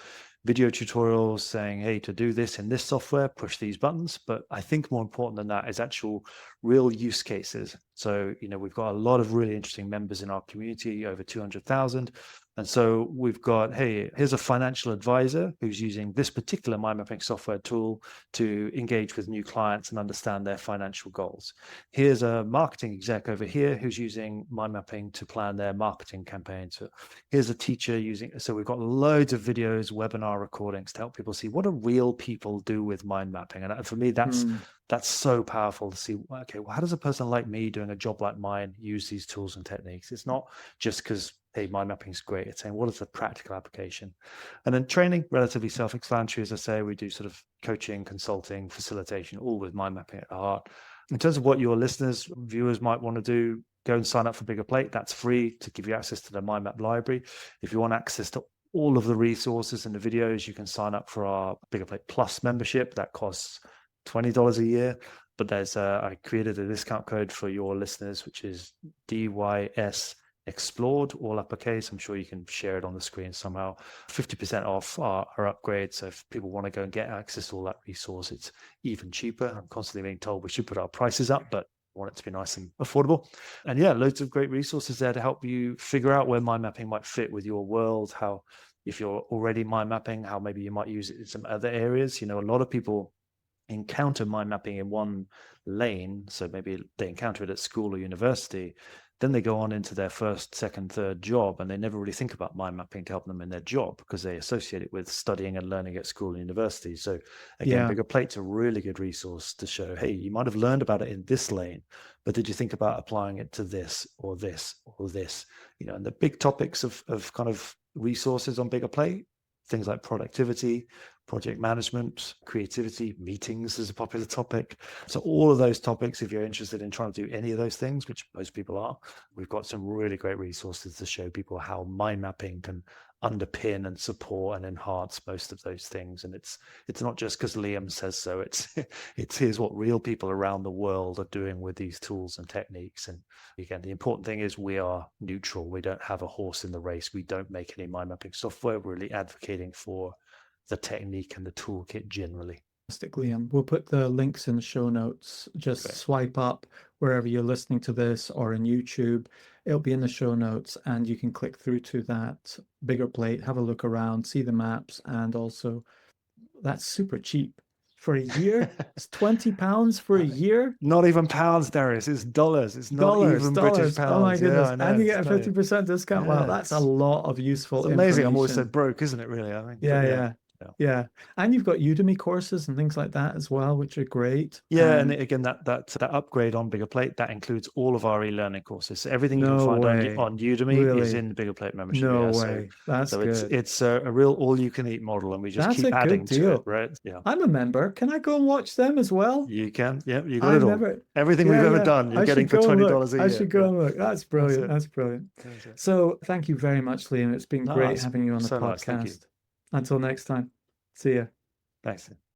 video tutorials saying, hey, to do this in this software, push these buttons. But I think more important than that is actual real use cases. So, we've got a lot of really interesting members in our community, over 200,000. And so we've got, hey, here's a financial advisor who's using this particular mind mapping software tool to engage with new clients and understand their financial goals. Here's a marketing exec over here who's using mind mapping to plan their marketing campaigns. So here's a teacher using, so we've got loads of videos, webinar recordings to help people see what do real people do with mind mapping. And for me, that's Mm, so powerful to see, okay, well, how does a person like me doing a job like mine use these tools and techniques? It's not just because, hey, mind mapping is great. It's saying, what is the practical application? And then training, relatively self-explanatory. As I say, we do sort of coaching, consulting, facilitation, all with mind mapping at the heart. In terms of what your listeners, viewers might want to do, go and sign up for Bigger Plate. That's free to give you access to the mind map library. If you want access to all of the resources and the videos, you can sign up for our Bigger Plate Plus membership. That costs $20 a year. But I created a discount code for your listeners, which is DYS Explored, all uppercase. I'm sure you can share it on the screen somehow. 50% off our upgrade. So if people want to go and get access to all that resource, it's even cheaper. I'm constantly being told we should put our prices up, but I want it to be nice and affordable. And yeah, loads of great resources there to help you figure out where mind mapping might fit with your world, how, if you're already mind mapping, how maybe you might use it in some other areas. A lot of people encounter mind mapping in one lane, so maybe they encounter it at school or university, then they go on into their first, second, third job, and they never really think about mind mapping to help them in their job because they associate it with studying and learning at school and university. So again, yeah. Bigger Plate's a really good resource to show, hey, you might have learned about it in this lane, but did you think about applying it to this or this or this? And the big topics of kind of resources on Bigger Plate, things like productivity, project management, creativity, meetings is a popular topic. So all of those topics, if you're interested in trying to do any of those things, which most people are, we've got some really great resources to show people how mind mapping can underpin and support and enhance most of those things. And it's not just because Liam says so. It's here's what real people around the world are doing with these tools and techniques. And again, the important thing is we are neutral. We don't have a horse in the race. We don't make any mind mapping software. We're really advocating for the technique and the toolkit generally. Liam. We'll put the links in the show notes. Just Great. swipe up wherever you're listening to this or in YouTube. It'll be in the show notes and you can click through to that Biggerplate, have a look around, see the maps, and also that's super cheap. For a year, it's £20 for a year. Not even pounds, Darius. It's dollars. It's not Dollars, even British dollars. Oh my pounds. Yeah, goodness. I And know. you get a 50% discount. Wow, Yeah, that's a lot of useful it's amazing. I'm always so information. broke, isn't it, really? I mean, Yeah, but yeah. Yeah. And you've got Udemy courses and things like that as well, which are great. Yeah, and again, that upgrade on Biggerplate, that includes all of our e-learning courses. So everything you can No find way. on Udemy is Really? in the Biggerplate membership. No Yeah, way. That's so good. it's a real all-you-can-eat model, and we just That's a keep good adding to it, deal. right? Yeah, I'm a member. Can I go and watch them as well? you can. Yeah, you got I've it all. never. Everything we've Yeah, ever yeah. done, you're I getting should for go and look. $20 a I year. should go and look. That's brilliant. it. That's brilliant. That's it. So thank you very much, Liam. It's been No, great it's having you on the so nice. Thank you. podcast. Until next time. See ya. Thanks.